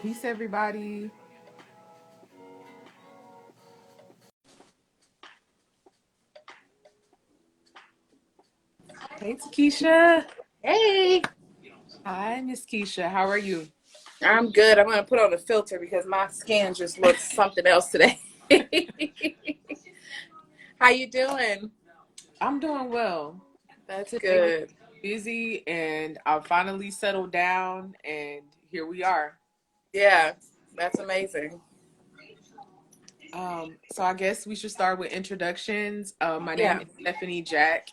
Peace, everybody. Hey, Keisha. Hey, Hi, Miss Keisha. How are you? I'm good. I'm gonna put on a filter because my skin just looks something else today. How you doing? I'm doing well. That's Today was good. busy, and I finally settled down, and here we are. Yeah, that's amazing. So I guess we should start with introductions. My name Yeah. is Stephanie Jack.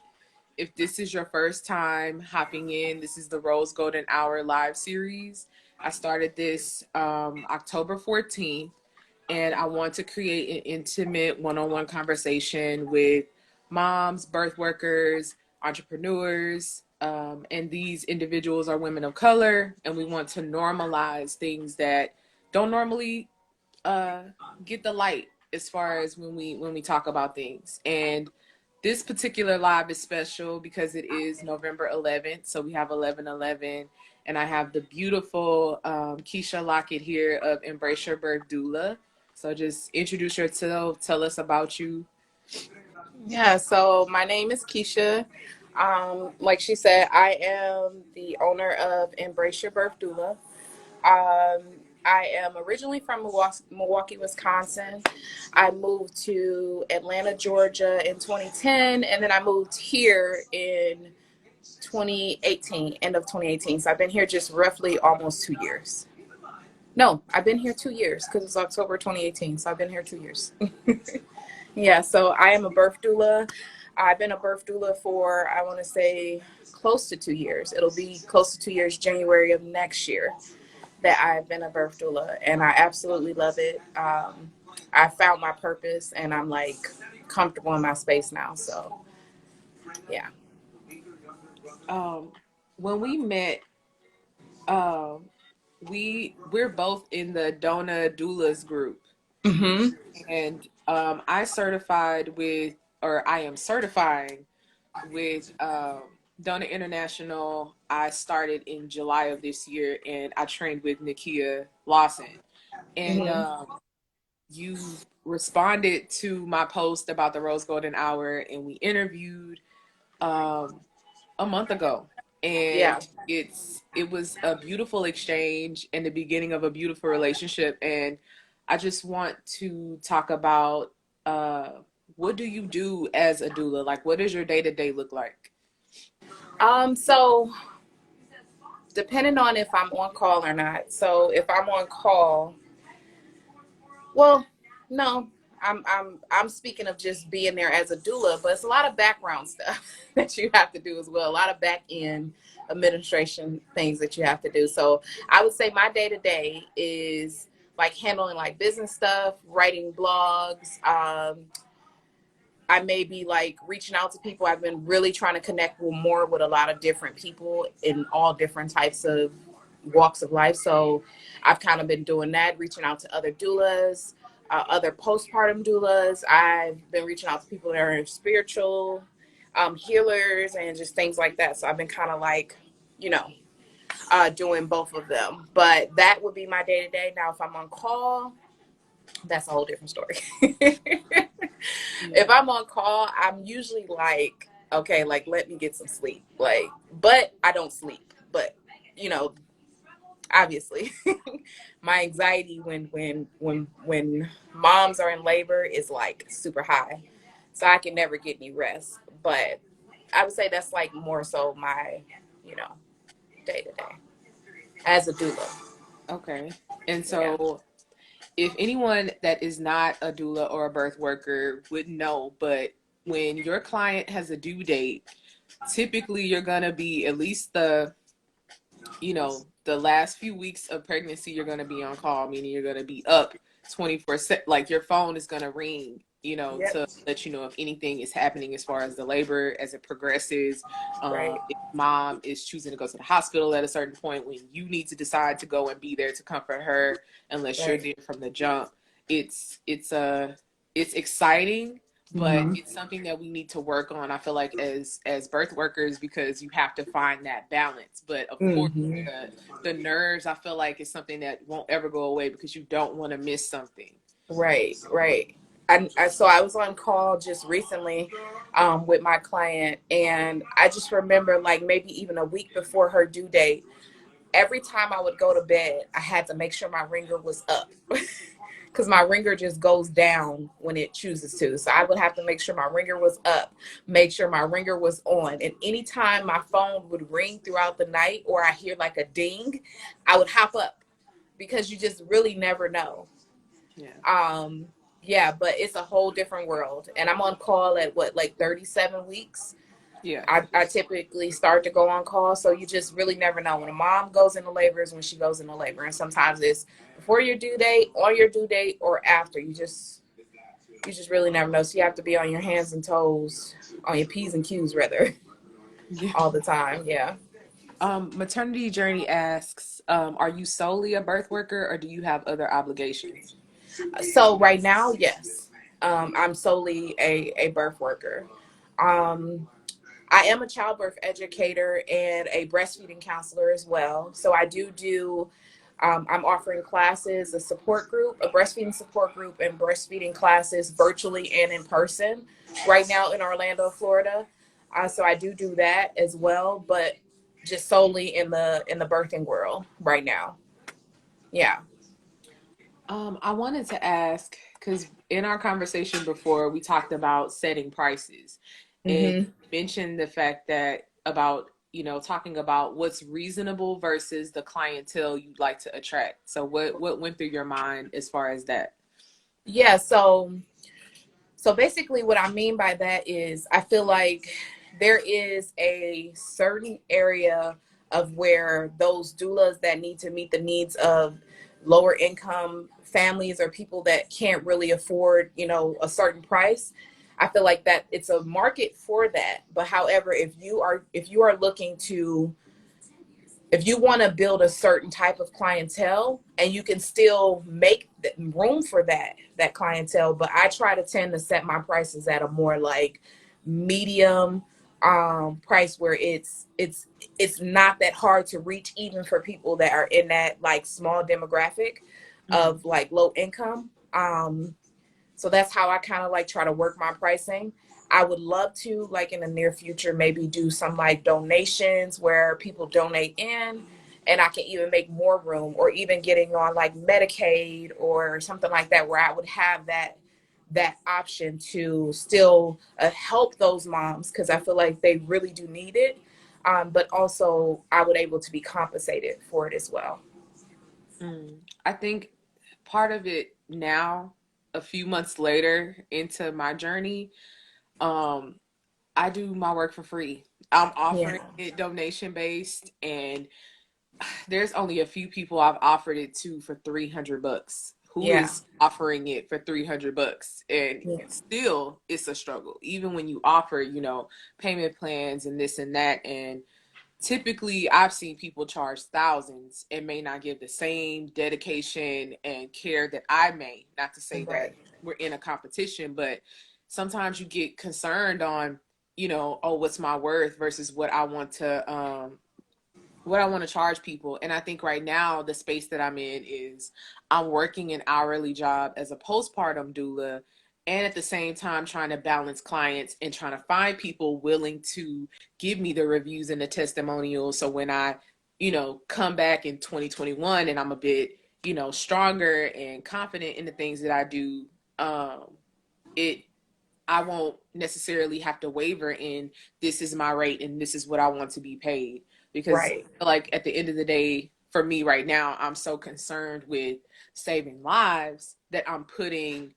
If this is your first time hopping in, this is the Rose Golden Hour live series. I started this October 14th, and I want to create an intimate one-on-one conversation with moms, birth workers, entrepreneurs, and these individuals are women of color, and we want to normalize things that don't normally uh, get the light as far as when we talk about things. And this particular live is special because it is November 11th, so we have 11/11, and I have the beautiful Keshia Lockett here of Embrace Your Birth Doula. So just introduce yourself, tell us about you. Yeah, so my name is Keisha. Like she said, I am the owner of Embrace Your Birth Doula. Um, I am originally from Milwaukee, Wisconsin. I moved to Atlanta, Georgia in 2010, and then I moved here in 2018, end of 2018. So I've been here just roughly almost 2 years. No, I've been here 2 years because it's October 2018. So I've been here 2 years. Yeah, so I am a birth doula. I've been a birth doula for, I want to say, close to 2 years. It'll be close to 2 years, January of next year, that I've been a birth doula. And I absolutely love it. I found my purpose and I'm like comfortable in my space now. So, yeah. Um, when we met, um, we're both in the Dona Doulas group, Mm-hmm. and I certified with, or I am certifying with Dona International. I started in July of this year, and I trained with Nakia Lawson. And Mm-hmm. you responded to my post about the Rose Golden Hour, and we interviewed um, a month ago, Yeah. and it was a beautiful exchange and the beginning of a beautiful relationship. And I just want to talk about uh, what do you do as a doula? Like, what does your day to day look like? So depending on if I'm on call or not. So if I'm on call, well, no, I'm speaking of just being there as a doula, but it's a lot of background stuff that you have to do as well. A lot of back end administration things that you have to do. So I would say my day to day is like handling like business stuff, writing blogs. I may be like reaching out to people. I've been really trying to connect more with a lot of different people in all different types of walks of life. So I've kind of been doing that, reaching out to other doulas, other postpartum doulas. I've been reaching out to people that are spiritual healers and just things like that. So I've been kind of like, you know, doing both of them. But that would be my day to day. Now, if I'm on call, that's a whole different story. If Yeah. I'm on call, I'm usually like, okay, like let me get some sleep. Like, but I don't sleep. But you know, obviously, my anxiety when moms are in labor is like super high, so I can never get any rest. But I would say that's like more so my, you know, day to day as a doula. Okay. And Yeah. so, if anyone that is not a doula or a birth worker would know, but when your client has a due date, typically you're gonna be at least the last few weeks of pregnancy, you're going to be on call, meaning you're going to be up 24/7. Like your phone is going to ring, Yep. to let you know if anything is happening as far as the labor as it progresses. Right. If mom is choosing to go to the hospital at a certain point, when you need to decide to go and be there to comfort her, unless you're Right. there from the jump. It's it's exciting, but Mm-hmm. it's something that we need to work on. I feel like as birth workers, because you have to find that balance. But of course, Mm-hmm. the nerves, I feel like, is something that won't ever go away because you don't want to miss something. Right, right. So I was on call just recently with my client, and I just remember like maybe even a week before her due date, every time I would go to bed, I had to make sure my ringer was up because my ringer just goes down when it chooses to. So I would have to make sure my ringer was up, make sure my ringer was on. And anytime my phone would ring throughout the night or I hear like a ding, I would hop up because you just really never know. Yeah. Um, yeah, but it's a whole different world. And I'm on call at what, like 37 weeks? Yeah. I typically start to go on call. So you just really never know. When a mom goes into labor is when she goes into labor. And sometimes it's before your due date, on your due date, or after. You just really never know. So you have to be on your hands and toes, on your P's and Q's rather, Yeah. all the time. Yeah. Maternity Journey asks, are you solely a birth worker or do you have other obligations? So right now, yes. I'm solely a birth worker. Um, I am a childbirth educator and a breastfeeding counselor as well. So I do. I'm offering classes, a support group, a breastfeeding support group, and breastfeeding classes virtually and in person right now in Orlando, Florida. So I do that as well, but just solely in the birthing world right now. Yeah. I wanted to ask because in our conversation before, we talked about setting prices, and Hmm. you mentioned the fact that about talking about what's reasonable versus the clientele you'd like to attract. So what went through your mind as far as that? Yeah. So basically, what I mean by that is I feel like there is a certain area of where those doulas that need to meet the needs of lower income families or people that can't really afford, a certain price. I feel like that it's a market for that. But however, if you are looking to if you want to build a certain type of clientele and you can still make room for that clientele, but I try to tend to set my prices at a more like medium price where it's not that hard to reach even for people that are in that like small demographic Mm. of like low income. So that's how I kind of like try to work my pricing. I would love to, like in the near future, maybe do some like donations where people donate in and I can even make more room, or even getting on like Medicaid or something like that where I would have that option to still help those moms because I feel like they really do need it. But also I would able to be compensated for it as well. Mm. I think part of it now, a few months later into my journey, um, I do my work for free. I'm Yeah. offering it donation based, and there's only a few people I've offered it to for $300. Who Yeah. is offering it for $300? And Yeah. still, it's a struggle. Even when you offer, payment plans and this and that. And typically, I've seen people charge thousands and may not give the same dedication and care that I may. Not to say that Right. we're in a competition, but sometimes you get concerned on, oh, what's my worth versus what I want to charge people. And I think right now the space that I'm in is I'm working an hourly job as a postpartum doula, and at the same time trying to balance clients and trying to find people willing to give me the reviews and the testimonials. So when I, come back in 2021 and I'm a bit, stronger and confident in the things that I do, it I won't necessarily have to waver in this is my rate and this is what I want to be paid. Because Right. like at the end of the day, for me right now, I'm so concerned with saving lives that I'm putting,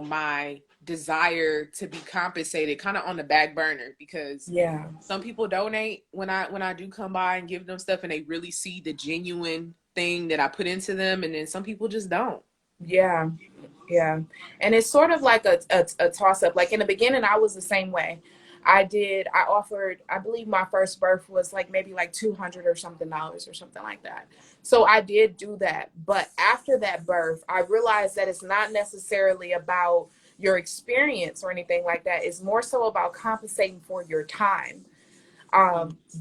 my desire to be compensated kind of on the back burner, because Yeah. some people donate when I do come by and give them stuff and they really see the genuine thing that I put into them, and then some people just don't. Yeah. Yeah. And it's sort of like a toss up. Like in the beginning, I was the same way. I offered, I believe my first birth was like maybe like 200 or something dollars or something like that. So I did do that. But after that birth, I realized that it's not necessarily about your experience or anything like that. It's more so about compensating for your time.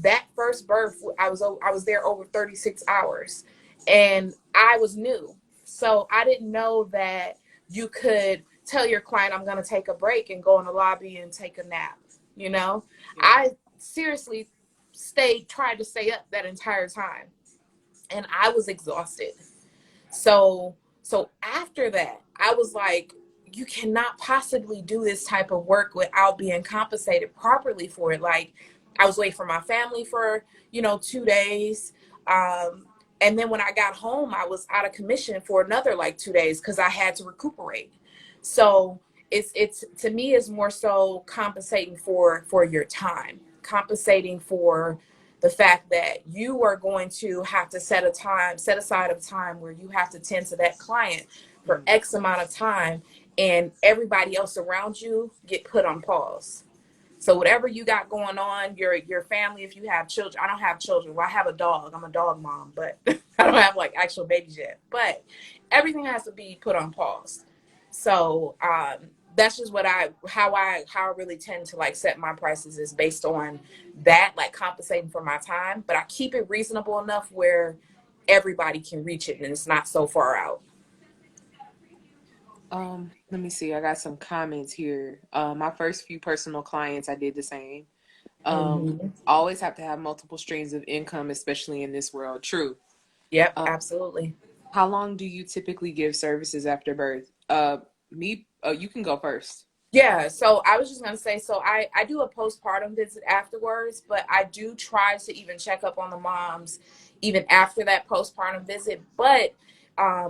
That first birth, I was there over 36 hours, and I was new, so I didn't know that you could tell your client, I'm going to take a break and go in the lobby and take a nap. You know, Yeah. I seriously tried to stay up that entire time, and I was exhausted. So after that, I was like, you cannot possibly do this type of work without being compensated properly for it. Like, I was away from my family for, 2 days. Um, and then when I got home, I was out of commission for another like 2 days because I had to recuperate. So it's to me is more so compensating for your time, compensating for the fact that you are going to have to set aside of time where you have to tend to that client for Mm. X amount of time, and everybody else around you get put on pause. So whatever you got going on, your family, if you have children, I don't have children. Well, I have a dog. I'm a dog mom, but I don't have like actual babies yet. But everything has to be put on pause. So that's just how I really tend to like set my prices is based on that, like compensating for my time. But I keep it reasonable enough where everybody can reach it and it's not so far out. Let me see. I got some comments here. My first few personal clients, I did the same. Mm-hmm. Always have to have multiple streams of income, especially in this world. True. Yep, Uh, absolutely. how long do you typically give services after birth? You can go first. Yeah, so I was just gonna say, so I do a postpartum visit afterwards, but I do try to even check up on the moms even after that postpartum visit. But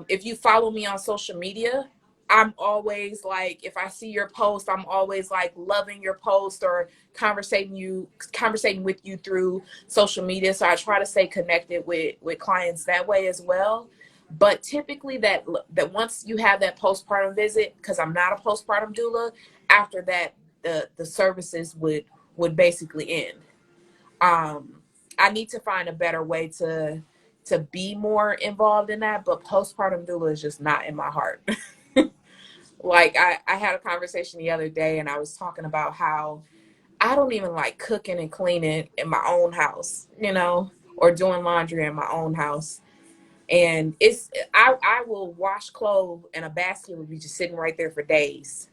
if you follow me on social media, I'm always like, if I see your post, I'm always like loving your post or conversating with you through social media. So I try to stay connected with clients that way as well. But typically, that once you have that postpartum visit, because I'm not a postpartum doula, after that the services would basically end. um I need to find a better way to be more involved in that, but postpartum doula is just not in my heart. Like, I had a conversation the other day and I was talking about how I don't even like cooking and cleaning in my own house, or doing laundry in my own house. And I will wash clothes and a basket will be just sitting right there for days.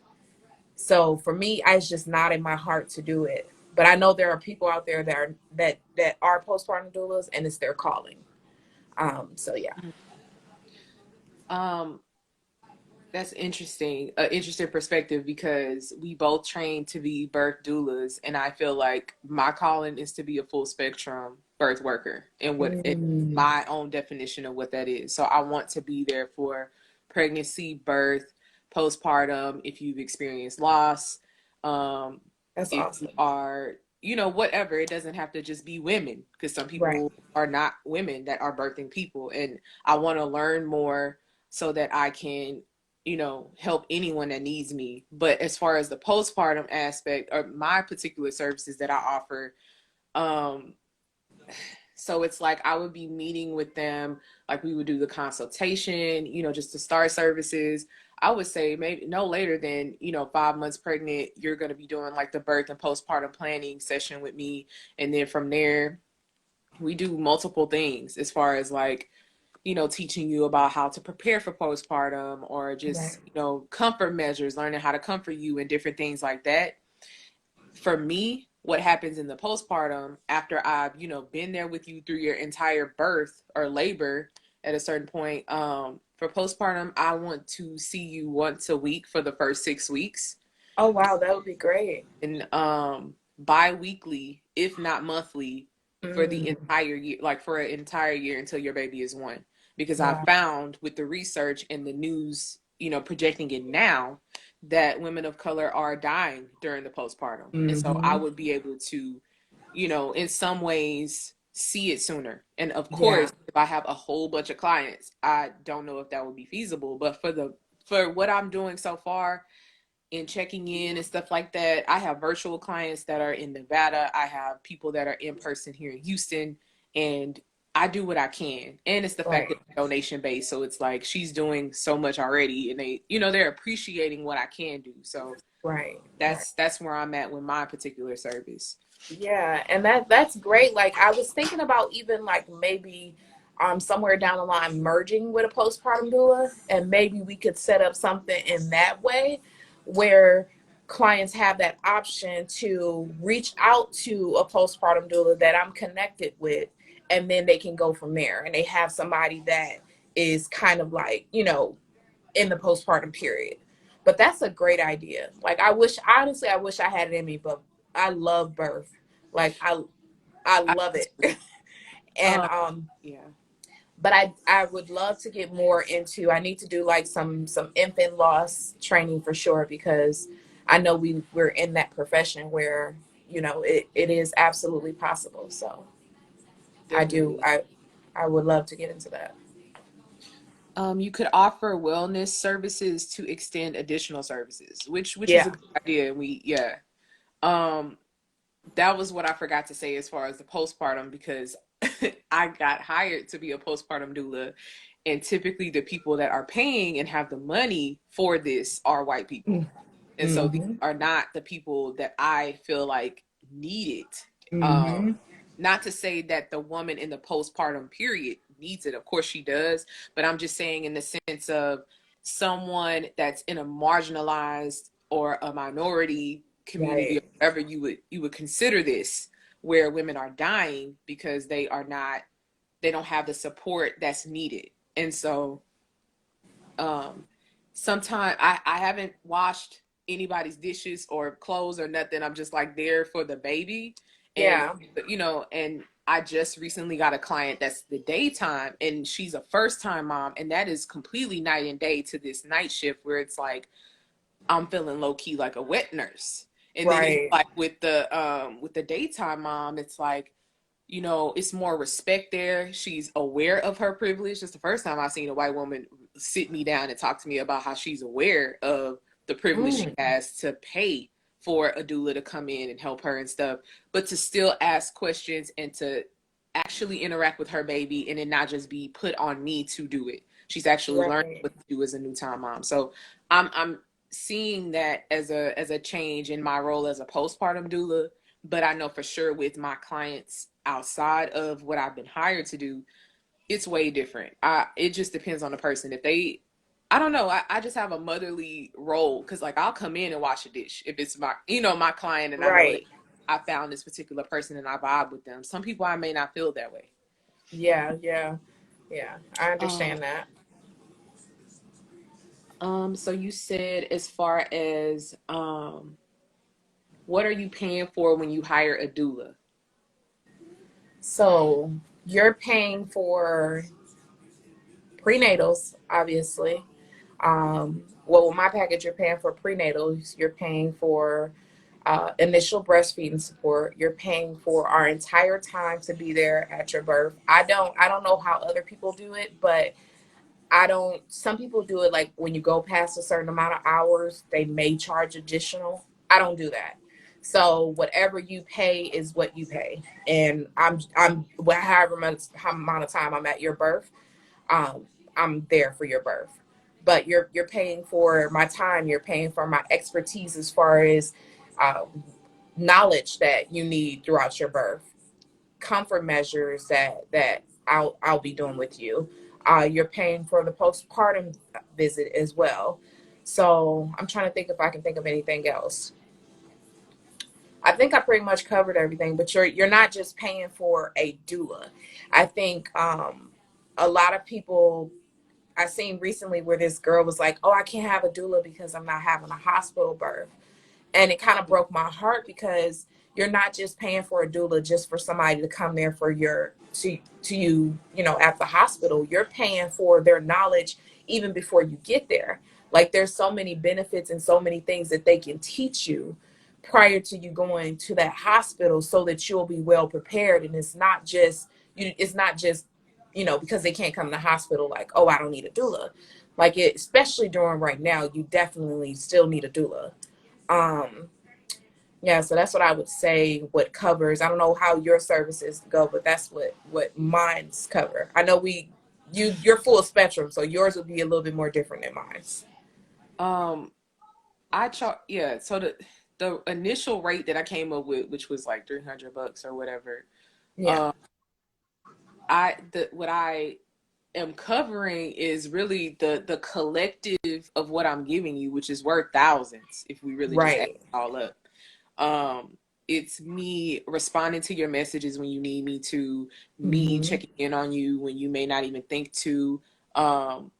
So for me, it's just not in my heart to do it. But I know there are people out there that are postpartum doulas, and it's their calling. So yeah. Um, That's interesting. An interesting perspective because we both train to be birth doulas, and I feel like my calling is to be a full spectrum birth worker, and Mm, my own definition of what that is. So I want to be there for pregnancy, birth, postpartum. If you've experienced loss, um, that's if you awesome. are, whatever. It doesn't have to just be women because some Right. people are not women that are birthing people, and I want to learn more so that I can help anyone that needs me. But as far as the postpartum aspect or my particular services that I offer, um, so it's like I would be meeting with them, like we would do the consultation, just to start services. I would say maybe no later than, 5 months pregnant, you're going to be doing like the birth and postpartum planning session with me. And then from there, we do multiple things as far as like teaching you about how to prepare for postpartum or Right. just, comfort measures, learning how to comfort you and different things like that. For me, what happens in the postpartum after I've, been there with you through your entire birth or labor at a certain point, for postpartum, I want to see you once a week for the first 6 weeks Oh wow, that would be great. and bi-weekly, if not monthly, for the Mm, entire year, like for an entire year until your baby is one. Because I wow. found with the research and the news, projecting it now, that women of color are dying during the postpartum. And so I Hmm. would be able to, in some ways see it sooner. And of Yeah. course, if I have a whole bunch of clients, I don't know if that would be feasible. But for what I'm doing so far, and checking in and stuff like that. I have virtual clients that are in Nevada. I have people that are in person here in Houston. And I do what I can. And it's the fact Right. that it's donation based. So it's like she's doing so much already and they, they're appreciating what I can do. So Right. Right. that's where I'm at with my particular service. Yeah, and that's great. Like I was thinking about even like maybe somewhere down the line merging with a postpartum doula, and maybe we could set up something in that way where clients have that option to reach out to a postpartum doula that I'm connected with, and then they can go from there, and they have somebody that is kind of like, in the postpartum period. But that's a great idea. Like I wish, honestly, I wish I had it in me, but I love birth. Like I I, love it. And um, yeah. but I would love to get more into, I need to do like some infant loss training for sure, because I know we're in that profession where, it is absolutely possible. So I do Definitely. I would love to get into that. You could offer wellness services to extend additional services, which is a Yeah. good idea. Yeah. Um, that was what I forgot to say as far as the postpartum because I got hired to be a postpartum doula, and typically the people that are paying and have the money for this are white people, and so these Mm-hmm. are not the people that I feel like need it. Mm-hmm. Not to say that the woman in the postpartum period needs it. Of course she does. But I'm just saying in the sense of someone that's in a marginalized or a minority community or Right. whatever you would consider this, where women are dying because they don't have the support that's needed. And so um sometimes I haven't washed anybody's dishes or clothes or nothing. I'm just like there for the baby. And Yeah. and I just recently got a client that's the daytime and she's a first time mom, and that is completely night and day to this night shift where it's like I'm feeling low key like a wet nurse. And then it's Right. like with the daytime mom, it's like, it's more respect there. She's aware of her privilege. It's the first time I've seen a white woman sit me down and talk to me about how she's aware of the privilege she Mm. has to pay for a doula to come in and help her and stuff, but to still ask questions and to actually interact with her baby and it not just be put on me to do it. She's actually learning Right. what to do as a new time mom. So I'm seeing that as a change in my role as a postpartum doula, but I know for sure with my clients outside of what I've been hired to do, it's way different. It just depends on the person. If they, I don't know, I just have a motherly role because like I'll come in and wash a dish if it's my client and I know that Right. I found this particular person and I vibe with them. Some people I may not feel that way. Yeah. Yeah. Yeah. I Um, understand that. so you said as far as what are you paying for when you hire a doula? So you're paying for prenatals, obviously. Well, with my package, you're paying for prenatals. You're paying for initial breastfeeding support. You're paying for our entire time to be there at your birth. I don't know how other people do it, but I don't. Some people do it like when you go past a certain amount of hours, they may charge additional. I don't do that. So whatever you pay is what you pay, and however much how amount of time I'm at your birth, um, I'm there for your birth. But you're paying for my time. You're paying for my expertise as far as uh, knowledge that you need throughout your birth, comfort measures that I'll be doing with you. You're paying for the postpartum visit as well. So I'm trying to think if I can think of anything else. I think I pretty much covered everything, but you're not just paying for a doula. I think a lot of people I seen recently where this girl was like, "Oh, I can't have a doula because I'm not having a hospital birth." And it kind of broke my heart because you're not just paying for a doula just for somebody to come there for your to you, at the hospital. You're paying for their knowledge even before you get there. Like there's so many benefits and so many things that they can teach you prior to you going to that hospital so that you'll be well prepared. And it's not just because they can't come to the hospital like, oh, I don't need a doula. Like especially during right now, you definitely still need a doula. um Yeah, so that's what I would say what covers. I don't know how your services go, but that's what mine's cover. I know you're full spectrum, so yours would be a little bit more different than mine's. Um, I charge, yeah. So the initial rate that I came up with, which was like $300 or whatever, Yeah. um, what I am covering is really the collective of what I'm giving you, which is worth thousands if we really just add it Right. all up. It's me responding to your messages when you need me to, me Hmm. checking in on you when you may not even think to. Um,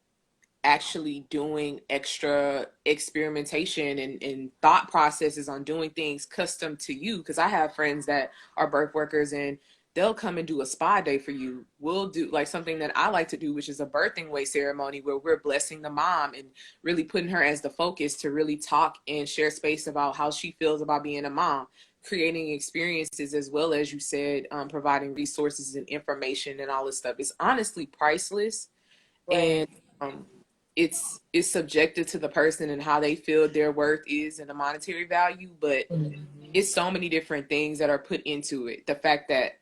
Actually doing extra experimentation and thought processes on doing things custom to you, because I have friends that are birth workers and they'll come and do a spa day for you. We'll do like something that I like to do, which is a birthing way ceremony where we're blessing the mom and really putting her as the focus to really talk and share space about how she feels about being a mom, creating experiences, as well as you said, providing resources and information and all this stuff. It's honestly priceless. Right. And um, it's subjective to the person and how they feel their worth is and the monetary value, but Hmm. it's so many different things that are put into it. The fact that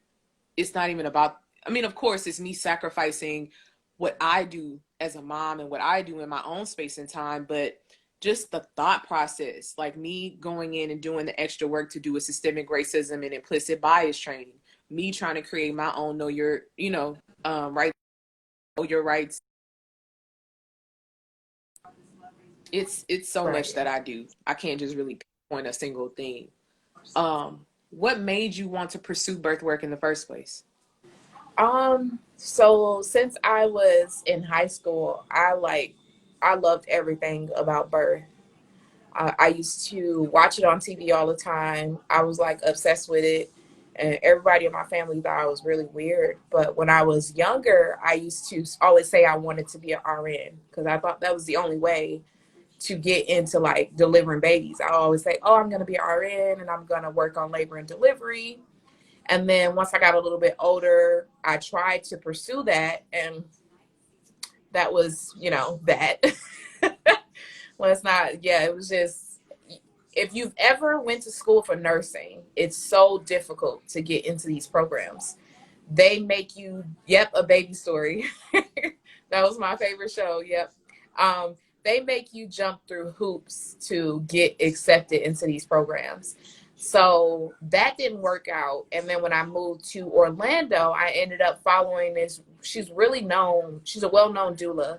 it's not even about, I mean, of course it's me sacrificing what I do as a mom and what I do in my own space and time, but just the thought process, like me going in and doing the extra work to do with systemic racism and implicit bias training, me trying to create my own know your, right, know your rights. It's so much Right. that I do. I can't just really pinpoint a single thing. What made you want to pursue birth work in the first place? So since I was in high school, I loved everything about birth. I used to watch it on TV all the time. I was like obsessed with it. And everybody in my family thought I was really weird. But when I was younger, I used to always say I wanted to be an RN because I thought that was the only way to get into like delivering babies. I always say, oh, I'm going to be an RN and I'm going to work on labor and delivery. And then once I got a little bit older, I tried to pursue that. And that was, that. Well, it's not, yeah, it was just, if you've ever went to school for nursing, it's so difficult to get into these programs. They make you, yep, a baby story. That was my favorite show. Yep. Um, they make you jump through hoops to get accepted into these programs. So that didn't work out. And then when I moved to Orlando, I ended up following this. She's really known. She's a well-known doula.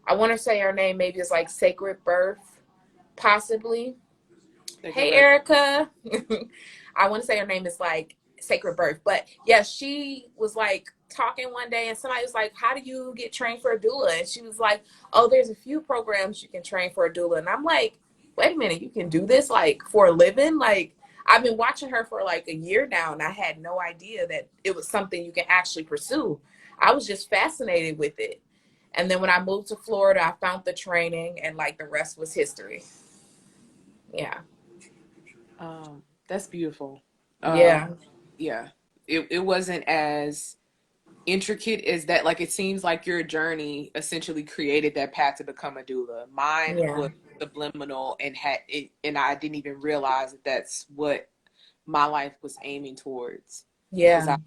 I want to say her name maybe is like Sacred Birth, possibly. Sacred Hey, birth. Erica. I want to say her name is like Sacred Birth. But yeah, she was like talking one day and somebody was like, how do you get trained for a doula? And she was like, oh, there's a few programs you can train for a doula. And I'm like, wait a minute, you can do this like for a living? Like, I've been watching her for like a year now and I had no idea that it was something you can actually pursue. I was just fascinated with it. And then when I moved to Florida, I found the training and like the rest was history. Yeah. That's beautiful. Um, Yeah. yeah, it wasn't as intricate as that. Like it seems like your journey essentially created that path to become a doula. Mine Yeah. was subliminal and had it, and I didn't even realize that that's what my life was aiming towards. Because Yeah.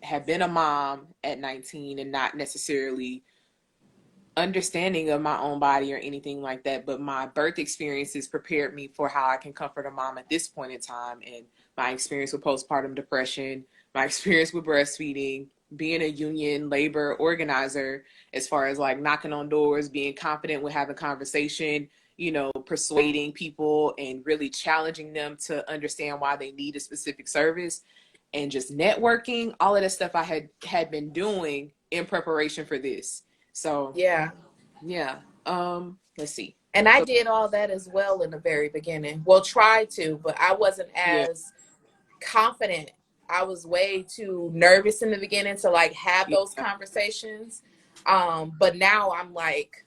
I had been a mom at 19 and not necessarily understanding of my own body or anything like that, but my birth experiences prepared me for how I can comfort a mom at this point in time. And my experience with postpartum depression, my experience with breastfeeding, being a union labor organizer, as far as like knocking on doors, being confident with having conversation, persuading people and really challenging them to understand why they need a specific service, and just networking, all of that stuff I had been doing in preparation for this. So Yeah. yeah. Let's see. And I So did all that as well in the very beginning. Well, tried to, but I wasn't yeah, as confident. I was way too nervous in the beginning to like have those yeah. conversations. But now I'm like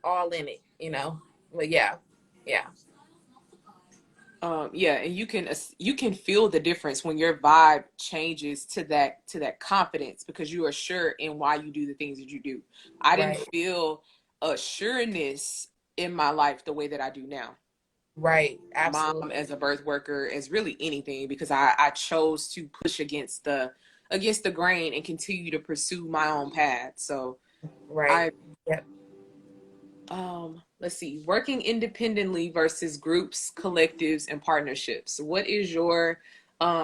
all in it. But yeah. Yeah. Yeah, and you can feel the difference when your vibe changes to that confidence because you are sure in why you do the things that you do. I didn't Right. feel a sureness in my life the way that I do now. Right. mom, Absolutely. as a birth worker, as really anything, because I chose to push against the grain and continue to pursue my own path. So Right. I Yep. let's see, working independently versus groups, collectives, and partnerships. What is your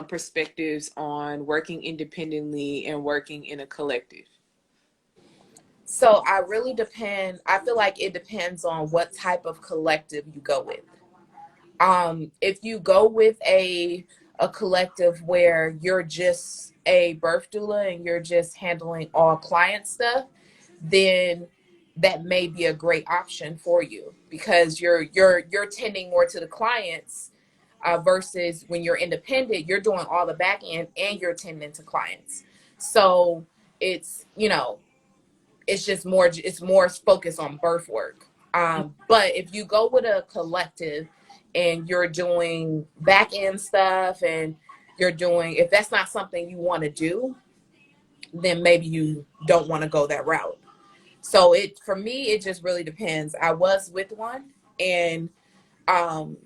perspectives on working independently and working in a collective? So I really depend. I feel like it depends on what type of collective you go with. If you go with a collective where you're just a birth doula and you're just handling all client stuff, then that may be a great option for you because you're tending more to the clients, versus when you're independent, you're doing all the back end and you're tending to clients. So it's, it's just more, it's more focused on birth work. But if you go with a collective and you're doing back end stuff and you're doing, if that's not something you want to do, then maybe you don't want to go that route. So it, for me, it just really depends. I was with one, and um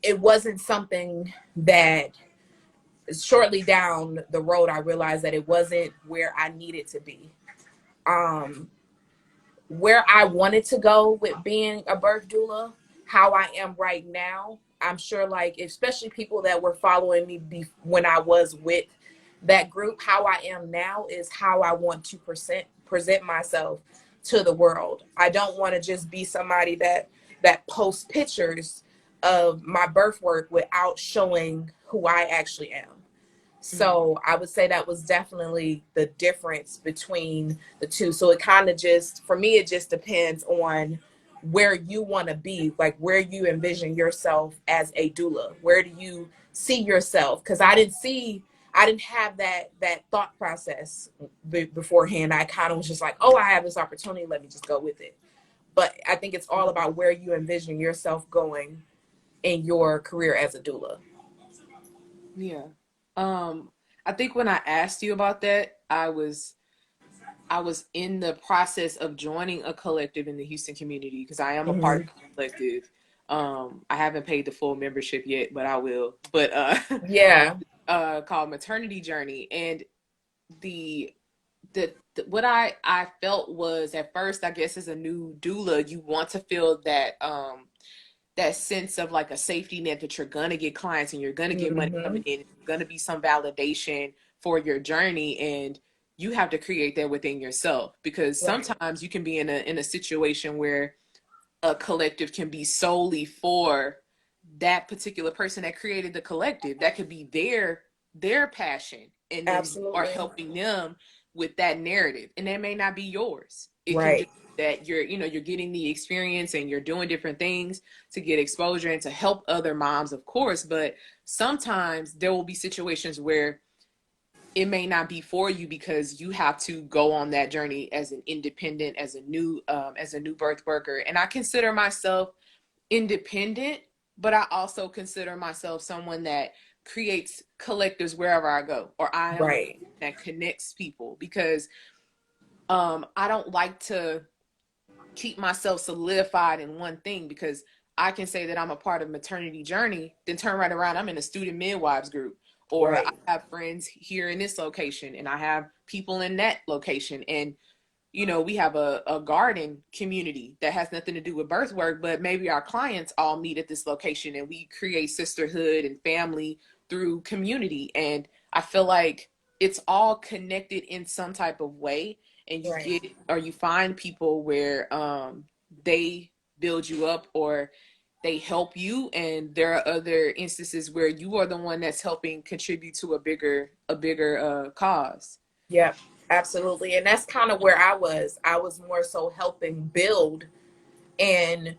it wasn't something that, shortly down the road, I realized that it wasn't where I needed to be. Um where I wanted to go with being a birth doula, how I am right now, I'm sure, like, especially people that were following me when I was with that group, how I am now is how I want to present myself to the world. I don't want to just be somebody that posts pictures of my birth work without showing who I actually am. Mhm. So I would say that was definitely the difference between the two. So it kind of just, for me, it just depends on where you want to be, like where you envision yourself as a doula. Where do you see yourself? Because I didn't have that thought process beforehand. I kind of was just like, oh, I have this opportunity, let me just go with it. But I think it's all about where you envision yourself going in your career as a doula. Yeah. Um, I think when I asked you about that, I was in the process of joining a collective in the Houston community because I am a part Hmm. of the collective. I haven't paid the full membership yet, but I will. But Yeah. called Maternity Journey, and the the what I felt was, at first, I guess, as a new doula, you want to feel that sense of like a safety net that you're gonna get clients and you're gonna get money Hmm. coming in, gonna be some validation for your journey, and you have to create that within yourself, because Right. sometimes you can be in a situation where a collective can be solely for that particular person that created the collective. That could be their passion, and then you are Absolutely. helping them with that narrative, and that may not be yours. It can Right. just be that you're getting the experience and you're doing different things to get exposure and to help other moms, of course. But sometimes there will be situations where it may not be for you because you have to go on that journey as an independent, as a new birth worker. And I consider myself independent, but I also consider myself someone that creates collectives wherever I go, or I am a person Right. that connects people, because I don't like to keep myself solidified in one thing, because I can say that I'm a part of Maternity Journey, then turn right around, I'm in a student midwives group, or I Right. have friends here in this location and I have people in that location. And we have a garden community that has nothing to do with birth work, but maybe our clients all meet at this location and we create sisterhood and family through community. And I feel like it's all connected in some type of way. And you Right. get, or you find people where they build you up, or they help you, and there are other instances where you are the one that's helping contribute to a bigger cause. Yep. Absolutely. And that's kind of where I was. I was more so helping build, and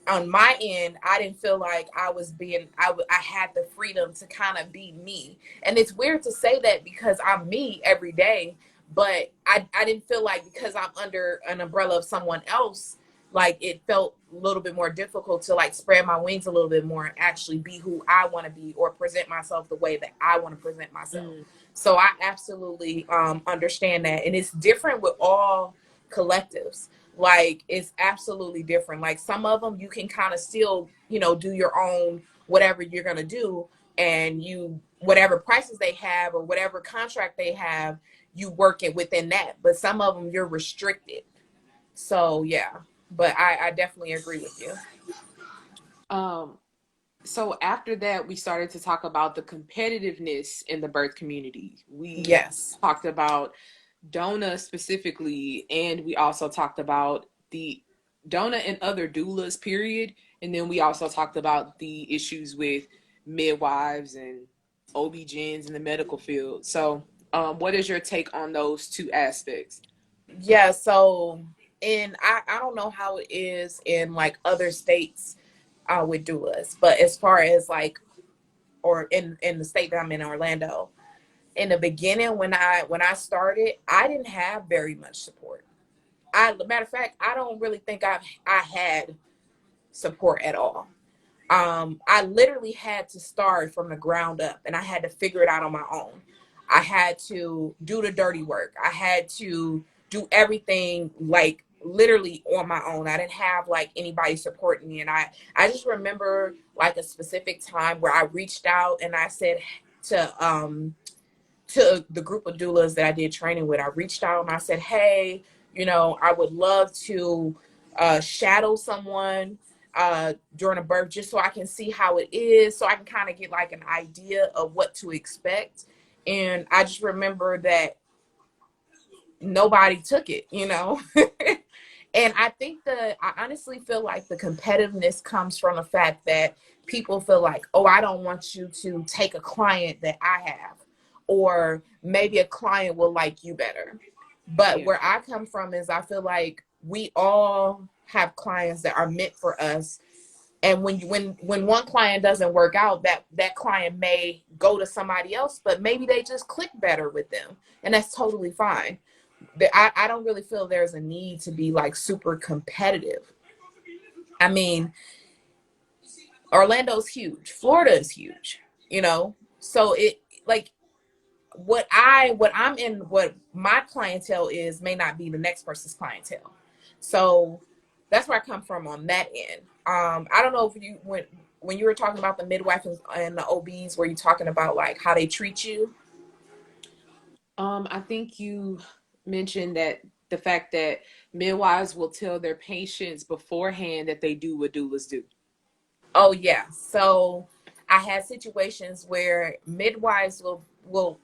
on my end, I didn't feel like I was being, I had the freedom to kind of be me. And it's weird to say that because I'm me every day, but I didn't feel like, because I'm under an umbrella of someone else, like it felt a little bit more difficult to like spread my wings a little bit more and actually be who I want to be, or present myself the way that I want to present myself. Mm, So I absolutely understand that. And it's different with all collectives. Like, it's absolutely different. Like, some of them you can kind of still, do your own whatever you're going to do, and you whatever prices they have or whatever contract they have, you work it within that. But some of them you're restricted. So yeah, but I definitely agree with you. Um, so after that, we started to talk about the competitiveness in the birth community. We Yes. talked about Dona specifically, and we also talked about the Dona and other doulas, period. And then we also talked about the issues with midwives and OB-GYNs in the medical field. So, what is your take on those two aspects? Yeah, so I don't know how it is in like other states with doulas, but as far as like, or in the state that I'm in, Orlando, in the beginning when I started, I didn't have very much support. Matter of fact, I don't really think I had support at all. I literally had to start from the ground up, and I had to figure it out on my own. I had to do the dirty work. I had to do everything like literally on my own. I didn't have like anybody supporting me. And I just remember like a specific time where I reached out and I said to the group of doulas that I did training with, I reached out and I said, hey, I would love to shadow someone during a birth just so I can see how it is, so I can kind of get like an idea of what to expect. And I just remember that nobody took it. And I honestly feel like the competitiveness comes from the fact that people feel like, oh, I don't want you to take a client that I have, or maybe a client will like you better. But Yeah. where I come from is I feel like we all have clients that are meant for us. And when one client doesn't work out, that client may go to somebody else, but maybe they just click better with them, and that's totally fine. I don't really feel there's a need to be like super competitive. I mean, Orlando's huge, Florida is huge, so it like what my clientele is may not be the next person's clientele. So that's where I come from on that end. I don't know if you when you were talking about the midwife and the OBs, were you talking about like how they treat you? I think you mentioned that the fact that midwives will tell their patients beforehand that they do what doulas do. Oh yeah. So I had situations where midwives will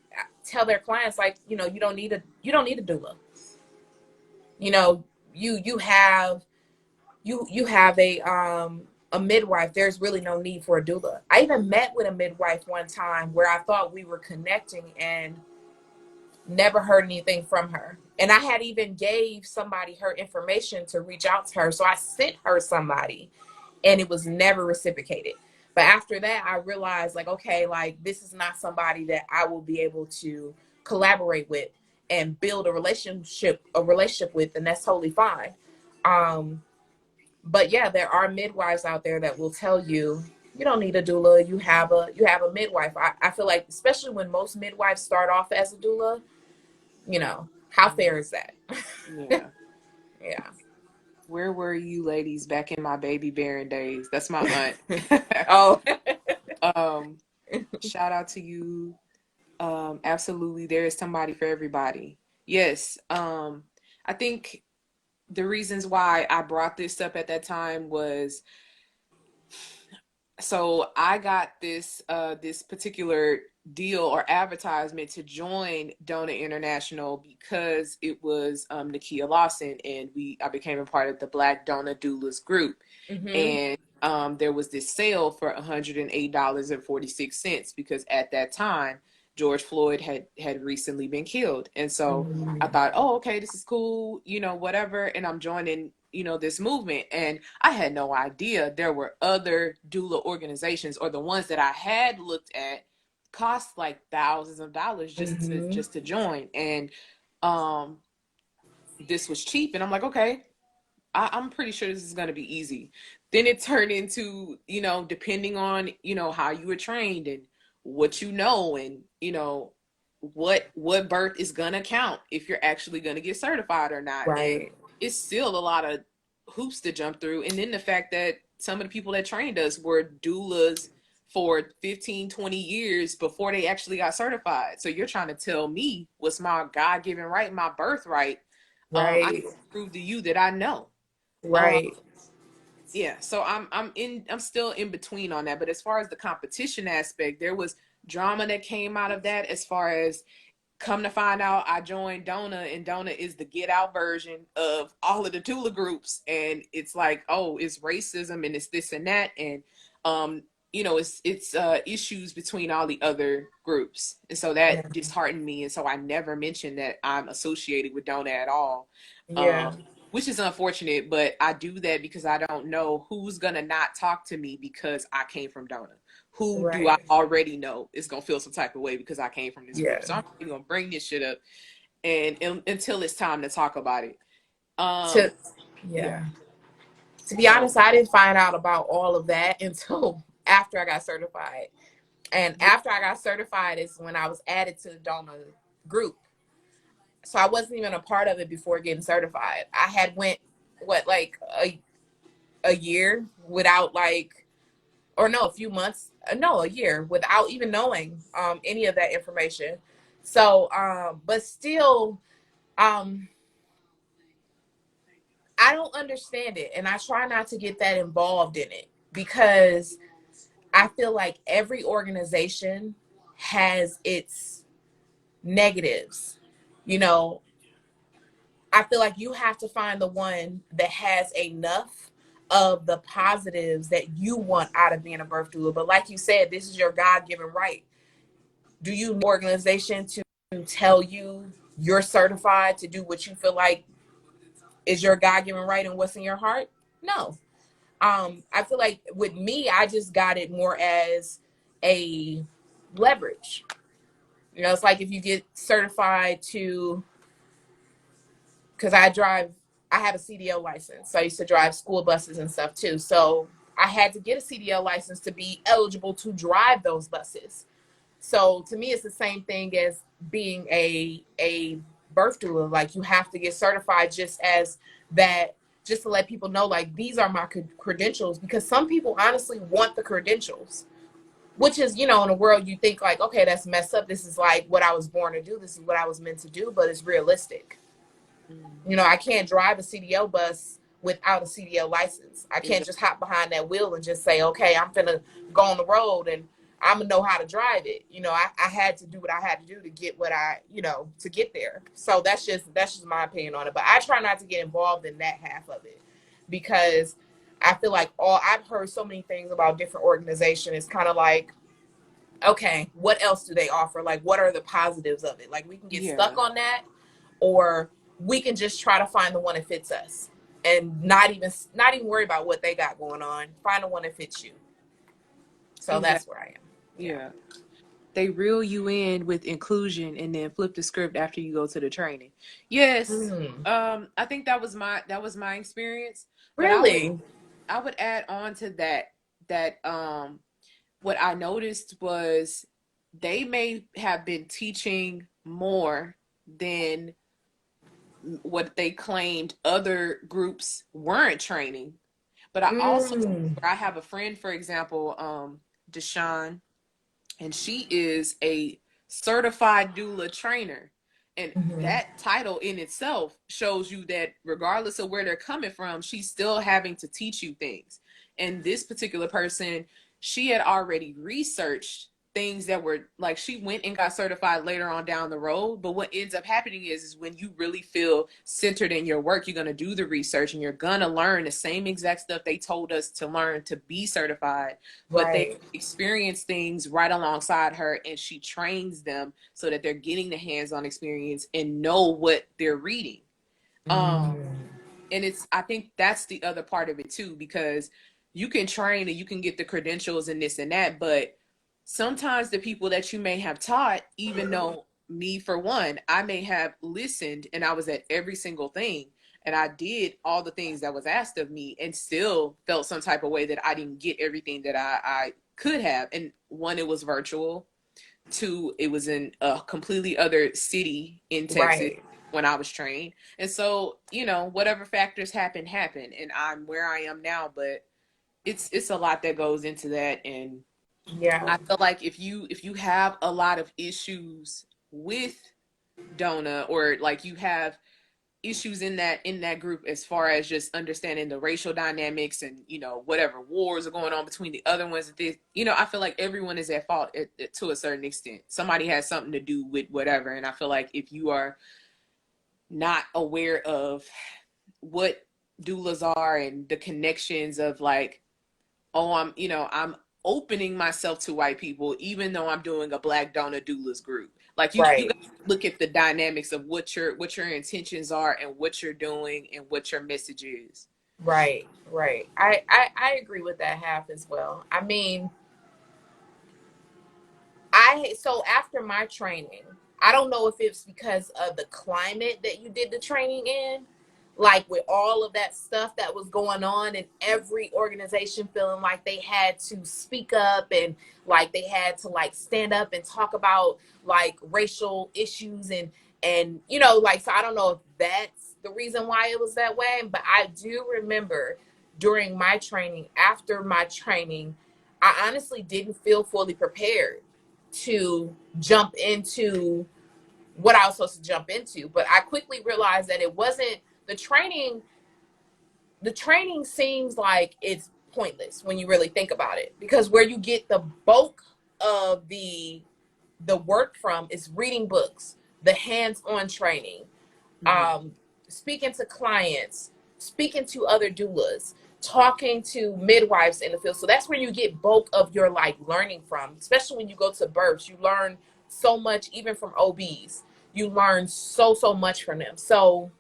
tell their clients like, you don't need a doula. You know, you have you have a midwife. There's really no need for a doula. I even met with a midwife one time where I thought we were connecting and never heard anything from her. And I had even gave somebody her information to reach out to her. So I sent her somebody and it was never reciprocated. But after that, I realized like, okay, like this is not somebody that I will be able to collaborate with and build a relationship with, and that's totally fine. Um, but yeah, there are midwives out there that will tell you you don't need a doula. You have a midwife. I feel like especially when most midwives start off as a doula, how fair is that? Yeah. Yeah. Where were you ladies back in my baby bearing days? That's my aunt. Oh. um, Shout out to you. Absolutely, there is somebody for everybody. Yes. I think the reasons why I brought this up at that time was, so I got this particular deal or advertisement to join Dona International because it was Nakia Lawson, and I became a part of the Black Dona Doulas group. Hmm. And there was this sale for $108.46 because at that time George Floyd had recently been killed. And so I Mm. thought, oh, okay, this is cool, whatever. And I'm joining, this movement. And I had no idea there were other doula organizations, or the ones that I had looked at cost like thousands of dollars Hmm. just to join. And um this was cheap. And I'm like, okay, I'm pretty sure this is going to be easy. Then it turned into, depending on, how you were trained and what and, what birth is going to count if you're actually going to get certified or not. And Right. it's still a lot of hoops to jump through. And then the fact that some of the people that trained us were doulas for 15, 20 years before they actually got certified. So you're trying to tell me what's my God-given right, my birthright. I Right. prove to you that I know. Um, Right. yeah, so I'm still in between on that. But as far as the competition aspect, there was drama that came out of that. As far as, come to find out, I joined Dona, and Dona is the get out version of all of the Tula groups. And it's like, oh, it's racism and it's this and that. And, it's issues between all the other groups. And so Yeah. that disheartened me. And so I never mentioned that I'm associated with Dona at all. Yeah. Um, which is unfortunate, but I do that because I don't know who's going to not talk to me because I came from Dona. Who do I Right. already know is gonna feel some type of way because I came from this Yeah. group? So I'm gonna bring this shit up and until it's time to talk about it. Um, To yeah. yeah. To be So honest, I didn't find out about all of that until after I got certified. And yeah, after I got certified is when I was added to the donor group. So I wasn't even a part of it before getting certified. I had went what like a year without like, or no, a few months, no, a year without even knowing any of that information. So but still um I don't understand it, and I try not to get that involved in it because I feel like every organization has its negatives. You know, I feel like you have to find the one that has enough of the positives that you want out of being a birth doula. But like you said, this is your God-given right. Do you need an organization to tell you you're certified to do what you feel like is your God-given right and what's in your heart? No. I feel like with me, I just got it more as a leverage. You know, it's like if you get certified to, because I have a CDL license. So I used to drive school buses and stuff too. So I had to get a CDL license to be eligible to drive those buses. So to me, it's the same thing as being a birth doula. Like you have to get certified just as that, just to let people know, like these are my credentials. Because some people honestly want the credentials, which is, you know, in a world you think like, okay, that's messed up. This is like what I was born to do. This is what I was meant to do. But it's realistic. You know, I can't drive a CDL bus without a CDL license. I can't just hop behind that wheel and just say, okay, I'm finna go on the road and I'm gonna know how to drive it. You know, I had to do what I had to do to get what to get there. So that's just my opinion on it. But I try not to get involved in that half of it because I feel like I've heard so many things about different organizations. It's kind of like, okay, what else do they offer? Like, what are the positives of it? Like, we can get yeah, stuck on that, or we can just try to find the one that fits us and not even worry about what they got going on. Find the one that fits you. So that's exactly. where I am. Yeah. Yeah, they reel you in with inclusion and then flip the script after you go to the training. Yes, Mm, I think that was my experience. But really? I would add on to that what I noticed was they may have been teaching more than what they claimed other groups weren't training. But Mm, I have a friend, for example, Deshawn, and she is a certified doula trainer. And mm-hmm. that title in itself shows you that regardless of where they're coming from, she's still having to teach you things. And this particular person, she had already researched things that were like, she went and got certified later on down the road. But what ends up happening is when you really feel centered in your work, you're going to do the research and you're going to learn the same exact stuff they told us to learn to be certified. But they Right. experience things right alongside her, and she trains them so that they're getting the hands-on experience and know what they're reading. um Mm, and I think that's the other part of it too, because you can train and you can get the credentials and this and that, but sometimes the people that you may have taught, even though me for one, I may have listened and I was at every single thing and I did all the things that was asked of me and still felt some type of way that I didn't get everything that I could have. And one, it was virtual. Two, it was in a completely other city in Texas. right. when I was trained. And so, whatever factors happen, and I'm where I am now, but it's a lot that goes into that. And Yeah. I feel like if you have a lot of issues with Dona, or like you have issues in that group as far as just understanding the racial dynamics, and whatever wars are going on between the other ones, I feel like everyone is at fault to a certain extent. Somebody has something to do with whatever. And I feel like if you are not aware of what doulas are and the connections of, like, oh, I'm opening myself to white people even though I'm doing a black donor doulas group. Like, you Right. got to look at the dynamics of what your intentions are and what you're doing and what your message is. Right. Right. I agree with that half as well. I mean, so after my training, I don't know if it's because of the climate that you did the training in, like with all of that stuff that was going on, and every organization feeling like they had to speak up, and like they had to like stand up and talk about like racial issues, and like, so I don't know if that's the reason why it was that way, but I do remember during my training, after my training, I honestly didn't feel fully prepared to jump into what I was supposed to jump into. But I quickly realized that it wasn't the training. The training seems like it's pointless when you really think about it, because where you get the bulk of the work from is reading books, the hands-on training, Mm-hmm. um, speaking to clients, speaking to other doulas, talking to midwives in the field. So that's where you get bulk of your like learning from, especially when you go to births. You learn so much, even from OBs. You learn so much from them. So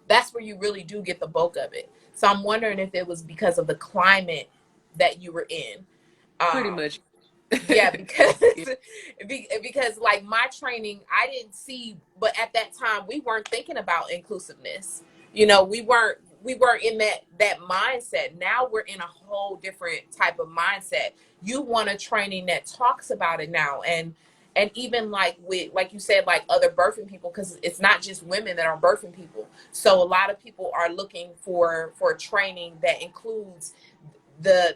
that's where you really do get the bulk of it. So I'm wondering if it was because of the climate that you were in. Pretty Um, much. yeah, because Yeah. because like my training, I didn't see, but at that time we weren't thinking about inclusiveness. We weren't in that mindset. Now we're in a whole different type of mindset. You want a training that talks about it now, and even like with, like you said, like other birthing people, because it's not just women that are birthing people. So a lot of people are looking for training that includes the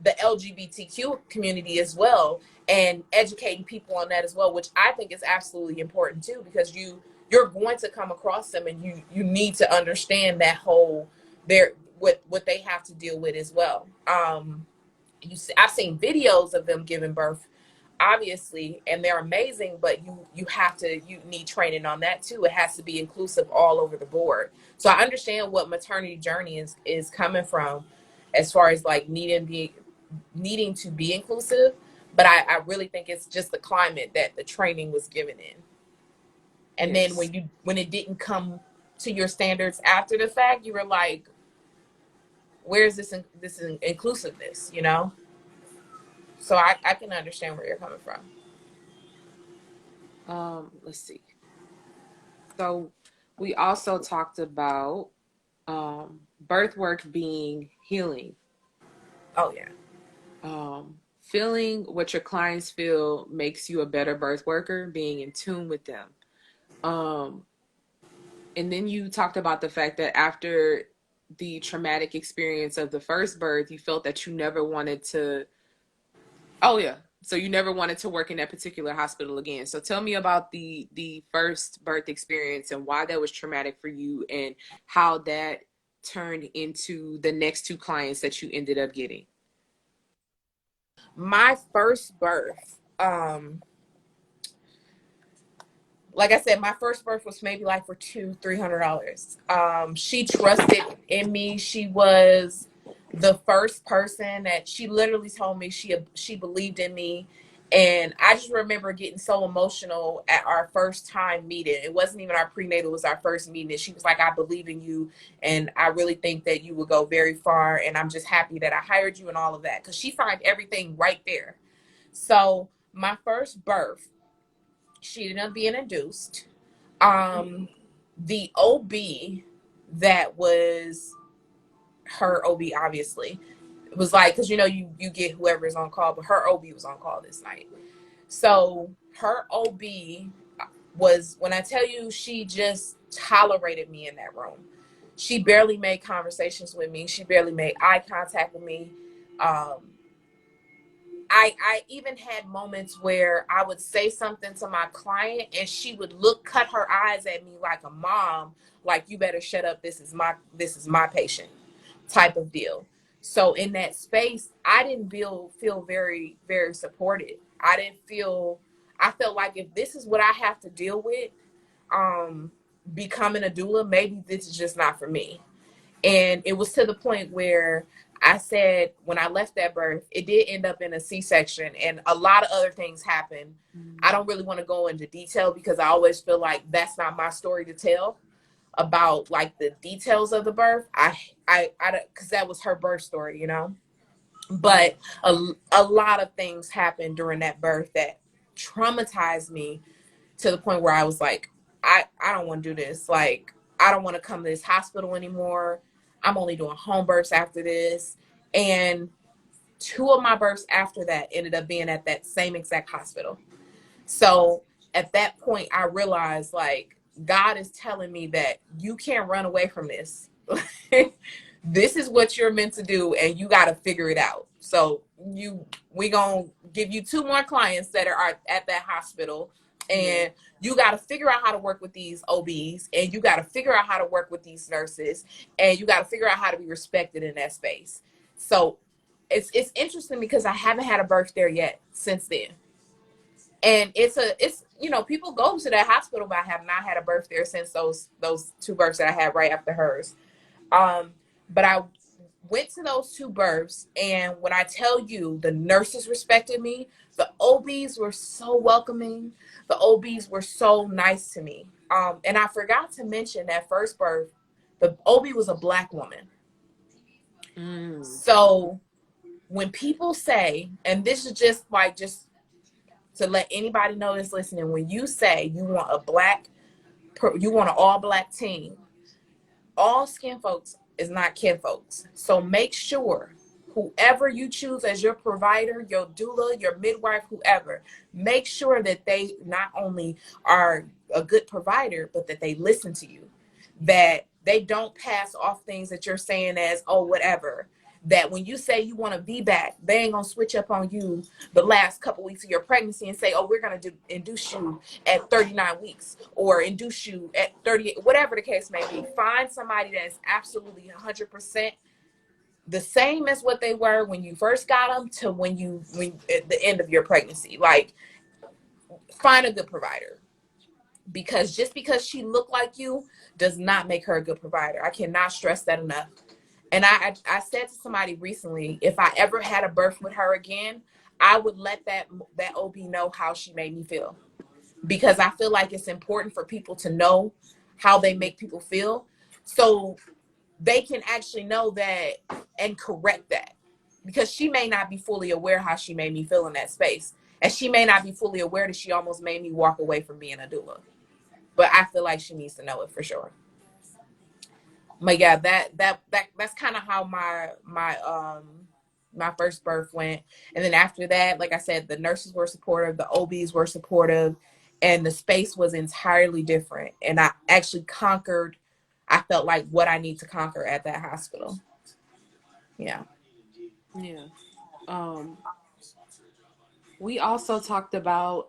the LGBTQ community as well, and educating people on that as well, which I think is absolutely important too, because you're going to come across them, and you need to understand that whole their what they have to deal with as well. I've seen videos of them giving birth, obviously, and they're amazing, but you need training on that too. It has to be inclusive all over the board. So I understand what maternity journey is coming from, as far as like needing to be inclusive, but I really think it's just the climate that the training was given in. And then Yes. when it didn't come to your standards after the fact, you were like, where's this inclusiveness, So I can understand where you're coming from. Let's see. So we also talked about birth work being healing. Oh yeah. Feeling what your clients feel makes you a better birth worker, being in tune with them. Um, and then you talked about the fact that after the traumatic experience of the first birth, you felt that you never wanted to. Oh yeah, so you never wanted to work in that particular hospital again. So tell me about the first birth experience and why that was traumatic for you, and how that turned into the next two clients that you ended up getting. My first birth, like I said, my first birth was maybe like for $200-300. She trusted in me. She was the first person that she literally told me she believed in me. And I just remember getting so emotional at our first time meeting. It wasn't even our prenatal, it was our first meeting. And she was like, I believe in you. And I really think that you will go very far. And I'm just happy that I hired you and all of that. Because she found everything right there. So my first birth, she ended up being induced. The OB that was her OB, obviously, it was like, because you get whoever's on call, but her OB was on call this night. So her OB, was, when I tell you, she just tolerated me in that room. She barely made conversations with me. She barely made eye contact with me. Um, I even had moments where I would say something to my client and she would cut her eyes at me like a mom, like, you better shut up. This is my patient type of deal. So in that space, I didn't feel very, very supported. I felt like, if this is what I have to deal with, becoming a doula, maybe this is just not for me. And it was to the point where I said, when I left that birth, it did end up in a C-section and a lot of other things happened. I don't really want to go into detail because I always feel like that's not my story to tell about, like, the details of the birth. Because that was her birth story, you know. But a lot of things happened during that birth that traumatized me to the point where I was like, I don't want to do this. Like, I don't want to come to this hospital anymore. I'm only doing home births after this. And two of my births after that ended up being at that same exact hospital. So at that point, I realized, like, God is telling me that you can't run away from this. This is what you're meant to do, and you got to figure it out. So we gonna give you two more clients that are at that hospital, and you got to figure out how to work with these OBs, and you got to figure out how to work with these nurses, and you got to figure out how to be respected in that space. So it's interesting because I haven't had a birth there yet since then. And it's people go to that hospital, but I have not had a birth there since those two births that I had right after hers. But I went to those two births, and when I tell you, the nurses respected me, the OBs were so welcoming, the OBs were so nice to me. And I forgot to mention that first birth, the OB was a Black woman. So when people say, and this is just to let anybody know that's listening, when you say you want you want an all Black team, all skin folks is not kin folks. So make sure whoever you choose as your provider, your doula, your midwife, whoever, make sure that they not only are a good provider, but that they listen to you, that they don't pass off things that you're saying as, oh, whatever. That when you say you want a VBAC, they ain't gonna switch up on you the last couple weeks of your pregnancy and say, oh, we're gonna induce you at 39 weeks or induce you at 38, whatever the case may be. Find somebody that is absolutely 100% the same as what they were when you first got them to when at the end of your pregnancy. Like, find a good provider, because just because she looked like you does not make her a good provider. I cannot stress that enough. And I said to somebody recently, if I ever had a birth with her again, I would let that OB know how she made me feel, because I feel like it's important for people to know how they make people feel, so they can actually know that and correct that, because she may not be fully aware how she made me feel in that space, and she may not be fully aware that she almost made me walk away from being a doula. But I feel like she needs to know it for sure. But yeah, that's kind of how my first birth went. And then after that, like I said, the nurses were supportive, the OBs were supportive, and the space was entirely different. And I actually conquered, I felt like, what I need to conquer at that hospital. Yeah. Yeah. We also talked about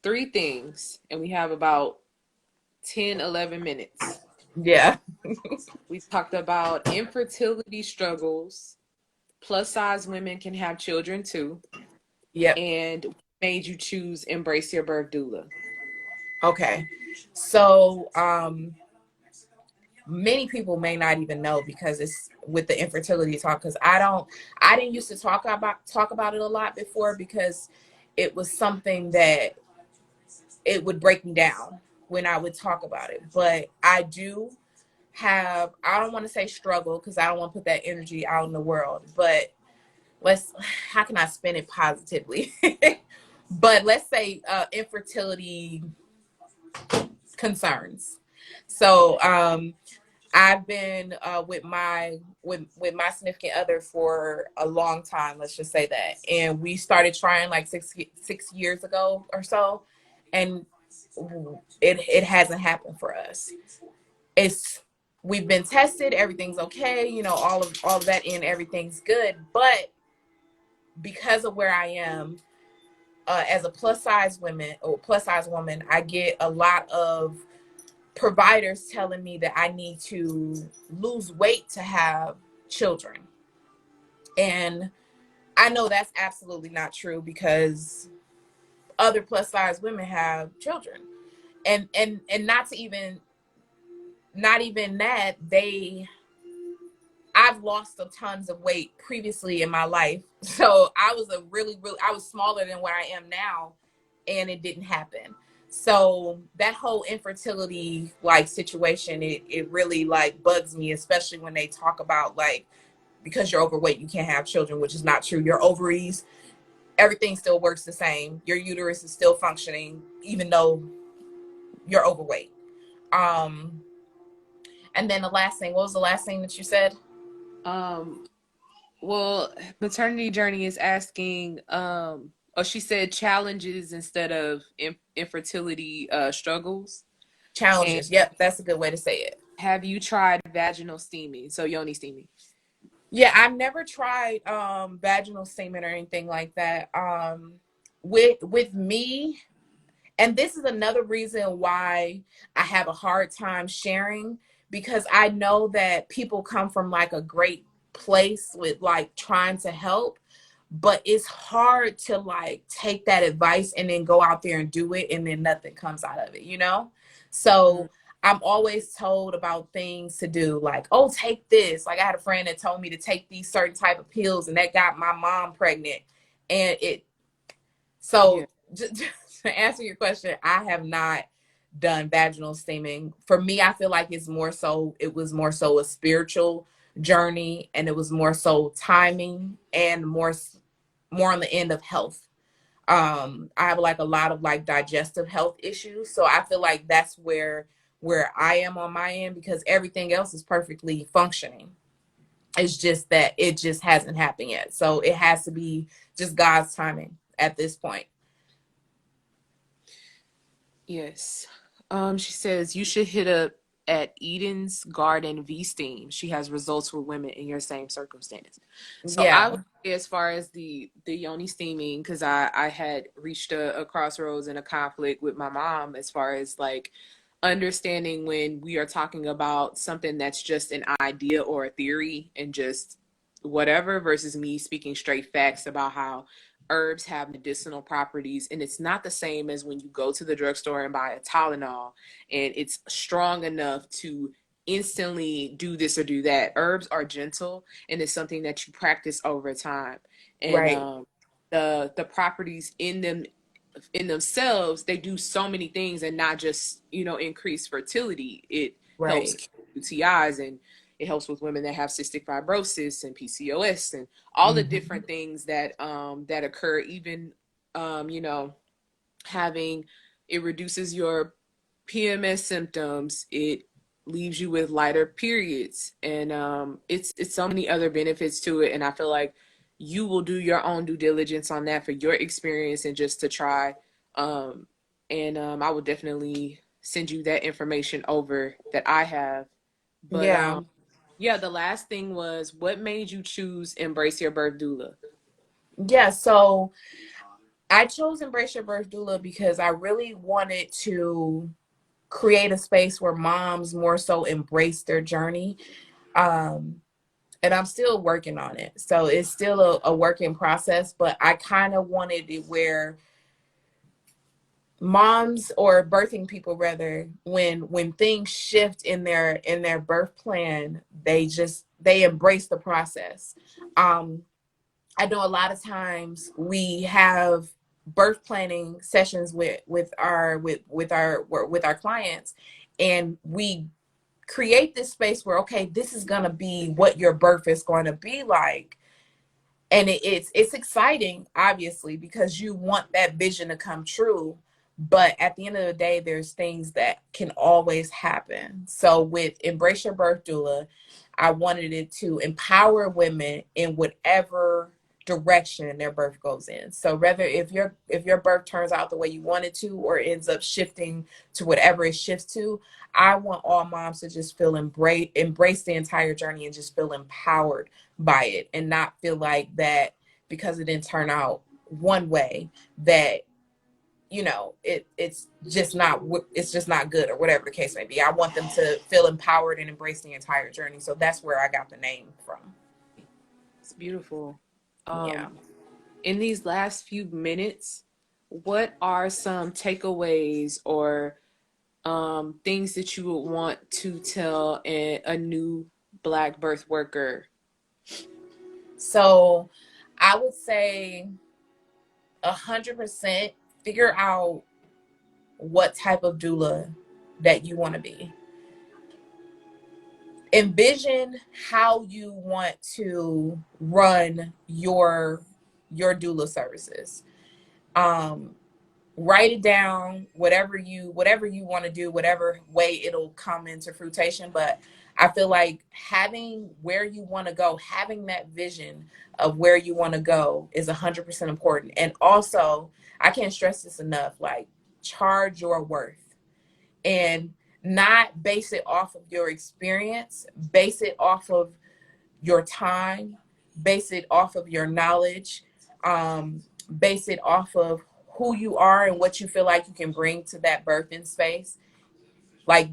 three things, and we have about 10, 11 minutes. Yeah. We talked about infertility struggles, plus size women can have children too, Yep. and what made you choose Embrace Your Birth Doula. Okay. So, many people may not even know, because it's with the infertility talk, because I didn't used to talk about it a lot before, because it was something that it would break me down when I would talk about it. But I do have, I don't want to say struggle, because I don't want to put that energy out in the world, but how can I spin it positively? But let's say infertility concerns. So I've been with my significant other for a long time. Let's just say that, and we started trying like six years ago or so, and it hasn't happened for us. It's we've been tested, everything's okay, all of that, and everything's good. But because of where I am, as a plus size woman, I get a lot of providers telling me that I need to lose weight to have children. And I know that's absolutely not true, because other plus size women have children. And not even that, I've lost a tons of weight previously in my life. So I was I was smaller than what I am now, and it didn't happen. So that whole infertility like situation, it really like bugs me, especially when they talk about like, because you're overweight, you can't have children, which is not true. Your ovaries, everything still works the same. Your uterus is still functioning, even though you're overweight. Um, and then the last thing, what was the last thing that you said? Um, well, maternity journey is asking, oh, she said challenges instead of infertility struggles. And Challenges. Yep, that's a good way to say it. have you tried vaginal steaming? So yoni steaming. Yeah, I've never tried vaginal semen or anything like that. With me, and this is another reason why I have a hard time sharing, because I know that people come from like a great place with like trying to help, but it's hard to like take that advice and then go out there and do it, and then nothing comes out of it. Mm, So I'm always told about things to do, like, oh, take this. Like, I had a friend that told me to take these certain type of pills, and that got my mom pregnant. And it yeah. so just to answer your question, I have not done vaginal steaming. For me, I feel like it was more so a spiritual journey, and it was more so timing, and more on the end of health. I have like a lot of like digestive health issues, so I feel like that's where I am on my end, because everything else is perfectly functioning. It's just that it just hasn't happened yet, so it has to be just God's timing at this point. Yes. She says you should hit up at Eden's Garden V Steam. She has results for women in your same circumstance. So I would Yeah. say, as far as the yoni steaming, because I had reached a crossroads and a conflict with my mom as far as like understanding when we are talking about something that's just an idea or a theory and just whatever, versus me speaking straight facts about how herbs have medicinal properties. And it's not the same as when you go to the drugstore and buy a Tylenol and it's strong enough to instantly do this or do that. Herbs are gentle, and it's something that you practice over time. And Right. the properties in themselves, they do so many things, and not just increase fertility. It helps Right. cure UTIs, and it helps with women that have cystic fibrosis and PCOS and all the Hmm. different things that occur. Even you know having it reduces your PMS symptoms. It leaves you with lighter periods, and it's so many other benefits to it. And I feel like you will do your own due diligence on that for your experience and just to try. Um, and I will definitely send you that information over that I have. But Yeah. yeah, the last thing was, what made you choose Embrace Your Birth Doula? Yeah. So I chose Embrace Your Birth Doula because I really wanted to create a space where moms more so embrace their journey. Um, and I'm still working on it. So it's still a work in process, but I kind of wanted it where moms, or birthing people rather, when things shift in their birth plan, they embrace the process. um I know a lot of times we have birth planning sessions with our clients, and we create this space where, okay, this is going to be what your birth is going to be like. And it's exciting, obviously, because you want that vision to come true. But at the end of the day, there's things that can always happen. So with Embrace Your Birth Doula, I wanted it to empower women in whatever direction their birth goes in. So whether if your birth turns out the way you want it to, or ends up shifting to whatever it shifts to, I want all moms to just feel embrace the entire journey and just feel empowered by it, and not feel like that because it didn't turn out one way that it's just not good, or whatever the case may be. I want them to feel empowered and embrace the entire journey. So that's where I got the name from. It's beautiful. Yeah. In these last few minutes, what are some takeaways or things that you would want to tell a new Black birth worker? So I would say 100% figure out what type of doula that you want to be. Envision how you want to run your doula services. Write it down, whatever you want to do, whatever way it'll come into fruition. But I feel like having where you want to go, having that vision of where you want to go is 100% important. And also, I can't stress this enough, like, charge your worth, and not base it off of your experience, base it off of your time, base it off of your knowledge, base it off of who you are and what you feel like you can bring to that birthing space. Like,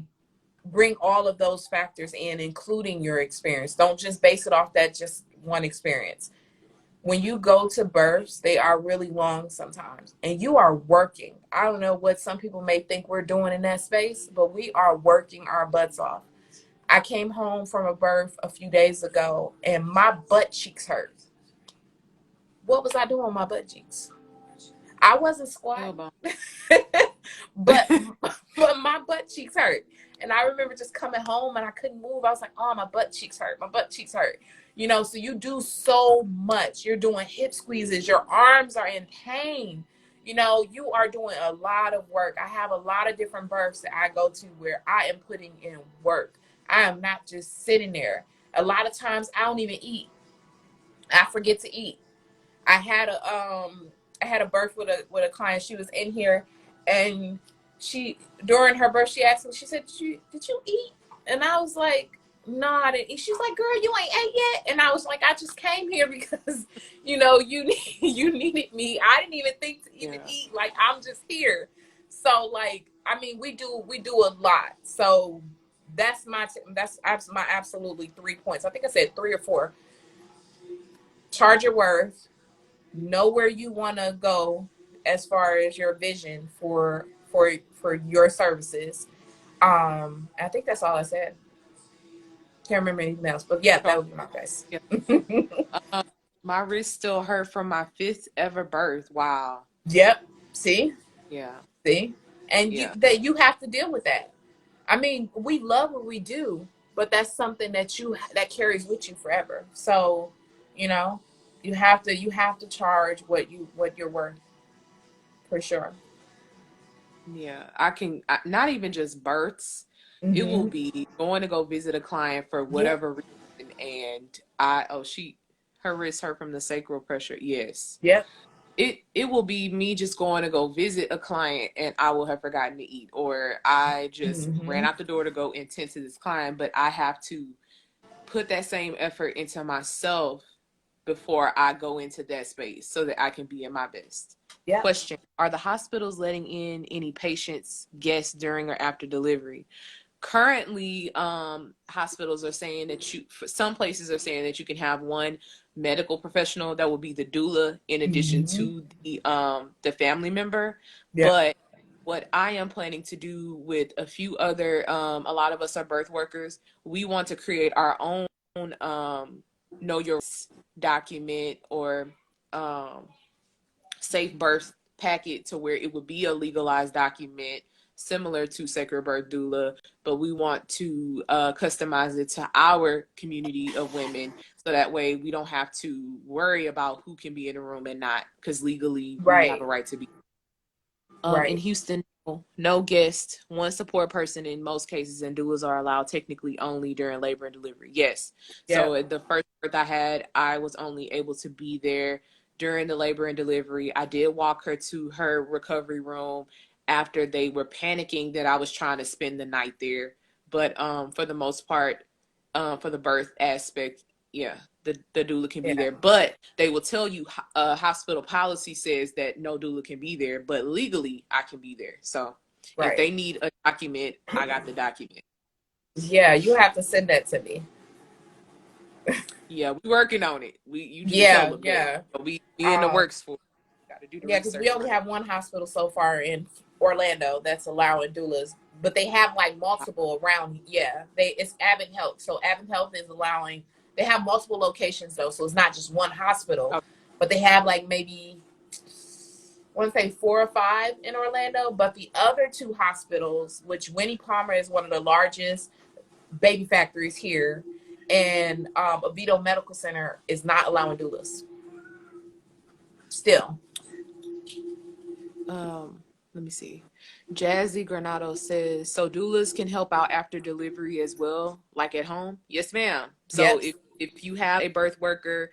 bring all of those factors in, including your experience. Don't just base it off that just one experience. When you go to births, they are really long sometimes, and you are working. I don't know what some people may think we're doing in that space, but we are working our butts off. I came home from a birth a few days ago, and my butt cheeks hurt. What was I doing with my butt cheeks? I wasn't squatting, but but my butt cheeks hurt. And I remember just coming home and I couldn't move. I was like, oh, my butt cheeks hurt. My butt cheeks hurt. So you do so much. You're doing hip squeezes. Your arms are in pain. You are doing a lot of work. I have a lot of different births that I go to where I am putting in work. I am not just sitting there. A lot of times I don't even eat. I forget to eat. I had a birth with a client. She was in here, and she, during her birth, she asked me, she said, did you eat? And I was like, no, I didn't eat. She's like, girl, you ain't ate yet? And I was like, I just came here because you needed me. I didn't even think to even eat. Like, I'm just here. So, like, I mean, we do a lot. So that's my absolutely 3 points. I think I said 3 or 4. Charge your worth. Know where you want to go as far as your vision for your services. I think that's all I said. Can't remember anything else, but yeah, that would be my best. Yeah. My wrist still hurt from my 5th ever birth. Wow. Yep. See. Yeah. See. And yeah. you have to deal with that. I mean, we love what we do, but that's something that carries with you forever. So, you have to charge what you're worth, for sure. Yeah, not even just births. It will be going to go visit a client for whatever reason, and her wrist hurt from the sacral pressure. Yes. Yep. It will be me just going to go visit a client, and I will have forgotten to eat, or I just ran out the door to go and tend to this client, but I have to put that same effort into myself before I go into that space so that I can be in my best. Yep. Question: are the hospitals letting in any patients, guests during or after delivery? Currently, hospitals are saying that some places are saying that you can have one medical professional that will be the doula in addition to the family member. Yep. But what I am planning to do with a few other, a lot of us are birth workers. We want to create our own know your document or safe birth packet to where it would be a legalized document similar to Sacred Birth Doula, but we want to customize it to our community of women, so that way we don't have to worry about who can be in the room and not, because legally we have a right to be. In Houston, no guest, one support person in most cases, and doulas are allowed technically only during labor and delivery. Yes. Yep. So at the first birth I had, I was only able to be there during the labor and delivery. I did walk her to her recovery room after they were panicking that I was trying to spend the night there. But for the most part, for the birth aspect, yeah, the doula can be Yeah. there. But they will tell you hospital policy says that no doula can be there, but legally I can be there. So if Right. they need a document, I got the document. Yeah, you have to send that to me. Yeah, we working on it. You just tell Yeah, them, yeah. yeah. We in the Um, works for it. Got to do the yeah, because we research only first. have one hospital so far in Orlando that's allowing doulas, but they have like multiple around. Yeah, it's Advent Health. So Advent Health is allowing. They have multiple locations though, so it's not just one hospital, Okay. but they have like maybe I want to say 4 or 5 in Orlando. But the other two hospitals, which Winnie Palmer is one of the largest baby factories here, and Oviedo Medical Center is not allowing doulas still. Let me see. Jazzy Granado says, so doulas can help out after delivery as well, like at home? Yes, ma'am. So Yes. if you have a birth worker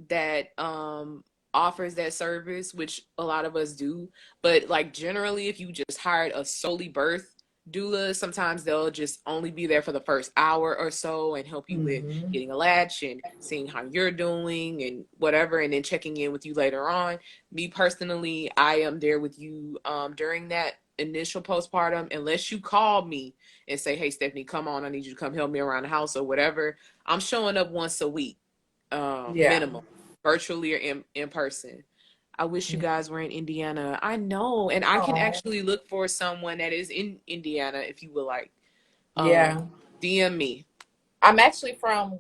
that offers that service, which a lot of us do, but like generally if you just hired a solely birth doula, sometimes they'll just only be there for the first hour or so and help you with Mm-hmm. getting a latch and seeing how you're doing and whatever, and then checking in with you later on. Me personally, I am there with you during that initial postpartum, unless you call me and say, hey, Stephanie, come on, I need you to come help me around the house or whatever. I'm showing up once a week, Yeah. minimum, virtually or in person. I wish you guys were in Indiana. I know. And I can Oh, actually look for someone that is in Indiana if you would like. yeah. DM me. I'm actually from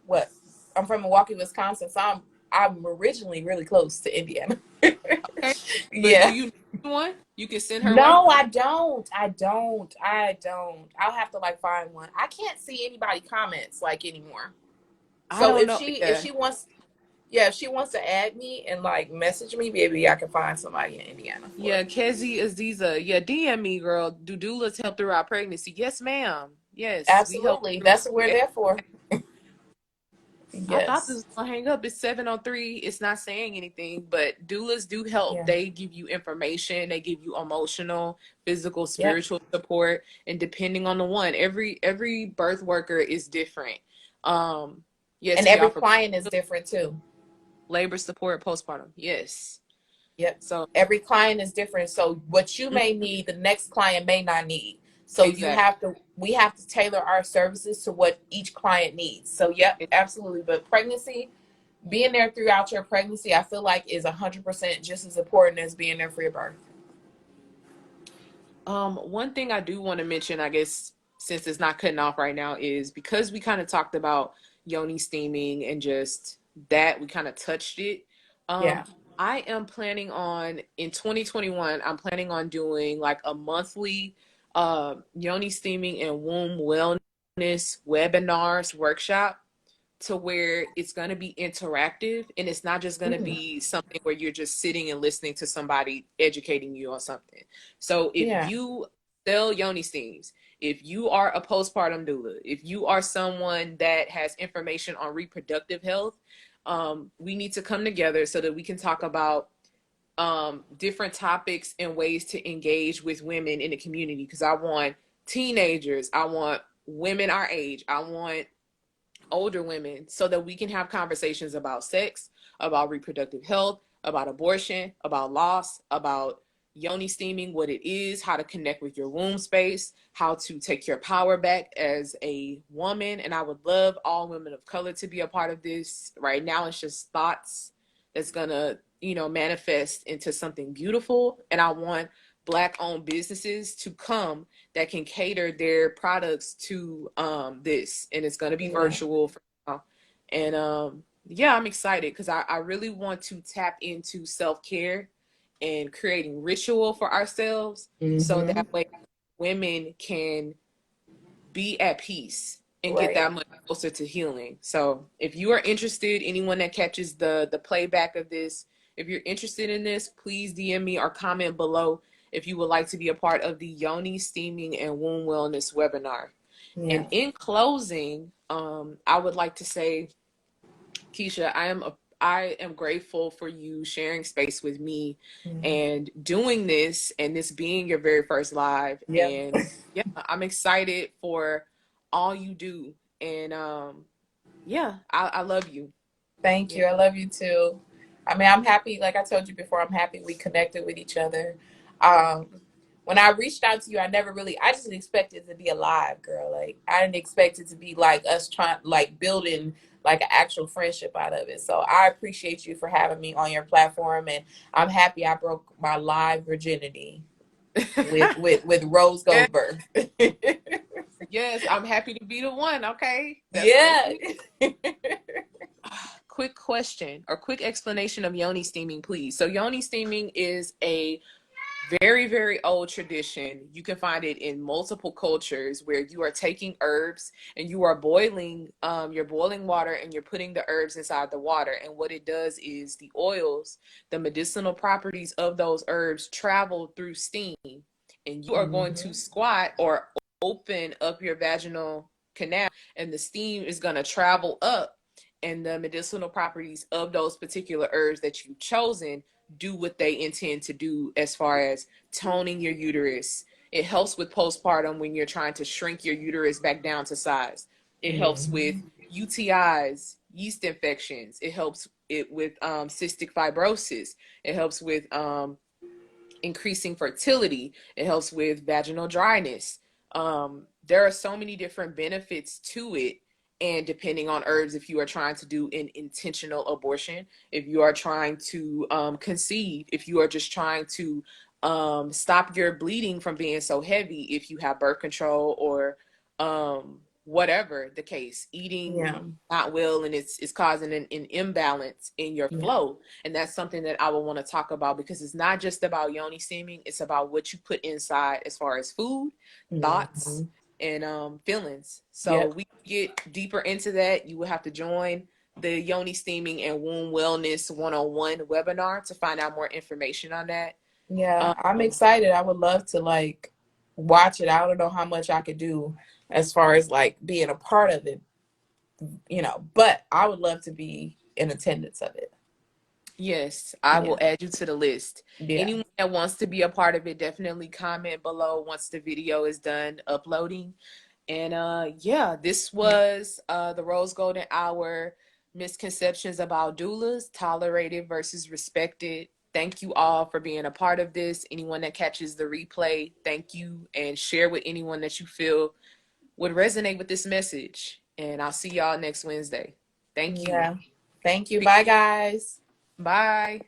what? I'm from Milwaukee, Wisconsin, so I'm originally really close to Indiana. Okay. But do Yeah. you know one? You can send her way? No, I don't. I don't. I don't. I'll have to like find one. I can't see anybody comments like anymore. I So don't if know. she Yeah. wants, yeah, if she wants to add me and like message me, maybe I can find somebody in Indiana for Yeah, it. Kezi Aziza. Yeah, DM me, girl. Do doulas help throughout pregnancy? Yes, ma'am. Yes, we help Absolutely. through. That's what we're there for. I thought this Yes. was gonna hang up. It's 7:03. It's not saying anything, but doulas do help. Yeah. They give you information. They give you emotional, physical, Yep. spiritual support, and depending on the one, every birth worker is different. Um, And yes, we every offer client is different too. labor support postpartum. Yes, Yep. so Every client is different. So what you may need, the next client may not need. So exactly. we have to tailor our services to what each client needs. So yep, absolutely. But pregnancy, being there throughout your pregnancy, I feel like is 100% just as important as being there for your birth. One thing I do want to mention, I guess, since it's not cutting off right now, is because we kind of talked about Yoni steaming and just that we kind of touched it. Yeah. Um, I am planning on in 2021, I'm planning on doing like a monthly Yoni steaming and womb wellness webinars workshop to where it's going to be interactive and it's not just going to Mm. be something where you're just sitting and listening to somebody educating you on something. So if Yeah. you sell Yoni steams, if you are a postpartum doula, if you are someone that has information on reproductive health, we need to come together so that we can talk about different topics and ways to engage with women in the community. Because I want teenagers, I want women our age, I want older women so that we can have conversations about sex, about reproductive health, about abortion, about loss, about yoni steaming, what it is, how to connect with your womb space, how to take your power back as a woman. And I would love all women of color to be a part of this. Right now, it's just thoughts that's gonna, manifest into something beautiful. And I want Black owned businesses to come that can cater their products to this, and it's going to be Yeah. virtual for now. And yeah, I'm excited because I really want to tap into self-care and creating ritual for ourselves so Mm-hmm. that way women can be at peace and get Right. that much closer to healing. So if you are interested, anyone that catches the playback of this, if you're interested in this, please DM me or comment below if you would like to be a part of the Yoni steaming and womb wellness webinar. Yeah. And in closing, I would like to say, Keshia, I am grateful for you sharing space with me Mm. and doing this, and this being your very first live. Yeah. And yeah, I'm excited for all you do. And yeah, I love you. Thank Yeah. you. I love you too. I mean, I'm happy, like I told you before, I'm happy we connected with each other. Um, when I reached out to you, I just expected it to be a live, girl. Like, I didn't expect it to be like us trying, like, building like an actual friendship out of it. So I appreciate you for having me on your platform, and I'm happy I broke my live virginity with Rose Yeah. Goldberg. Yes, I'm happy to be the one. Okay, that's Yeah. me. Quick question or quick explanation of Yoni steaming, please. So Yoni steaming is a very, very old tradition. You can find it in multiple cultures where you are taking herbs and you are boiling, you're boiling water and you're putting the herbs inside the water. And what it does is the oils, the medicinal properties of those herbs travel through steam. And you are going to Mhm. squat or open up your vaginal canal, and the steam is going to travel up, and the medicinal properties of those particular herbs that you've chosen do what they intend to do as far as toning your uterus. It helps with postpartum when you're trying to shrink your uterus back down to size. It helps with Mhm. UTIs, yeast infections. It helps it with cystic fibrosis. It helps with increasing fertility. It helps with vaginal dryness. There are so many different benefits to it. And depending on herbs, if you are trying to do an intentional abortion, if you are trying to conceive, if you are just trying to stop your bleeding from being so heavy, if you have birth control or whatever the case, eating Yeah. not well and it's causing an imbalance in your Yeah. flow. And that's something that I would want to talk about, because it's not just about yoni steaming, it's about what you put inside as far as food, thoughts, Mhm. and feelings. So Yep. we get deeper into that. You will have to join the yoni steaming and womb wellness 101 webinar to find out more information on that. Yeah, I'm um, excited. I would love to like watch it. I don't know how much I could do as far as like being a part of it, but I would love to be in attendance of it. Yes, I Yeah. will add you to the list. Yeah. Anyone that wants to be a part of it, definitely comment below once the video is done uploading. And yeah, this Yeah. was the Rose Golden Hour, misconceptions about doulas, tolerated versus respected. Thank you all for being a part of this. Anyone that catches the replay, thank you, and share with anyone that you feel would resonate with this message. And I'll see y'all next Wednesday. Thank you. Yeah. Thank you. Bye, guys. Bye.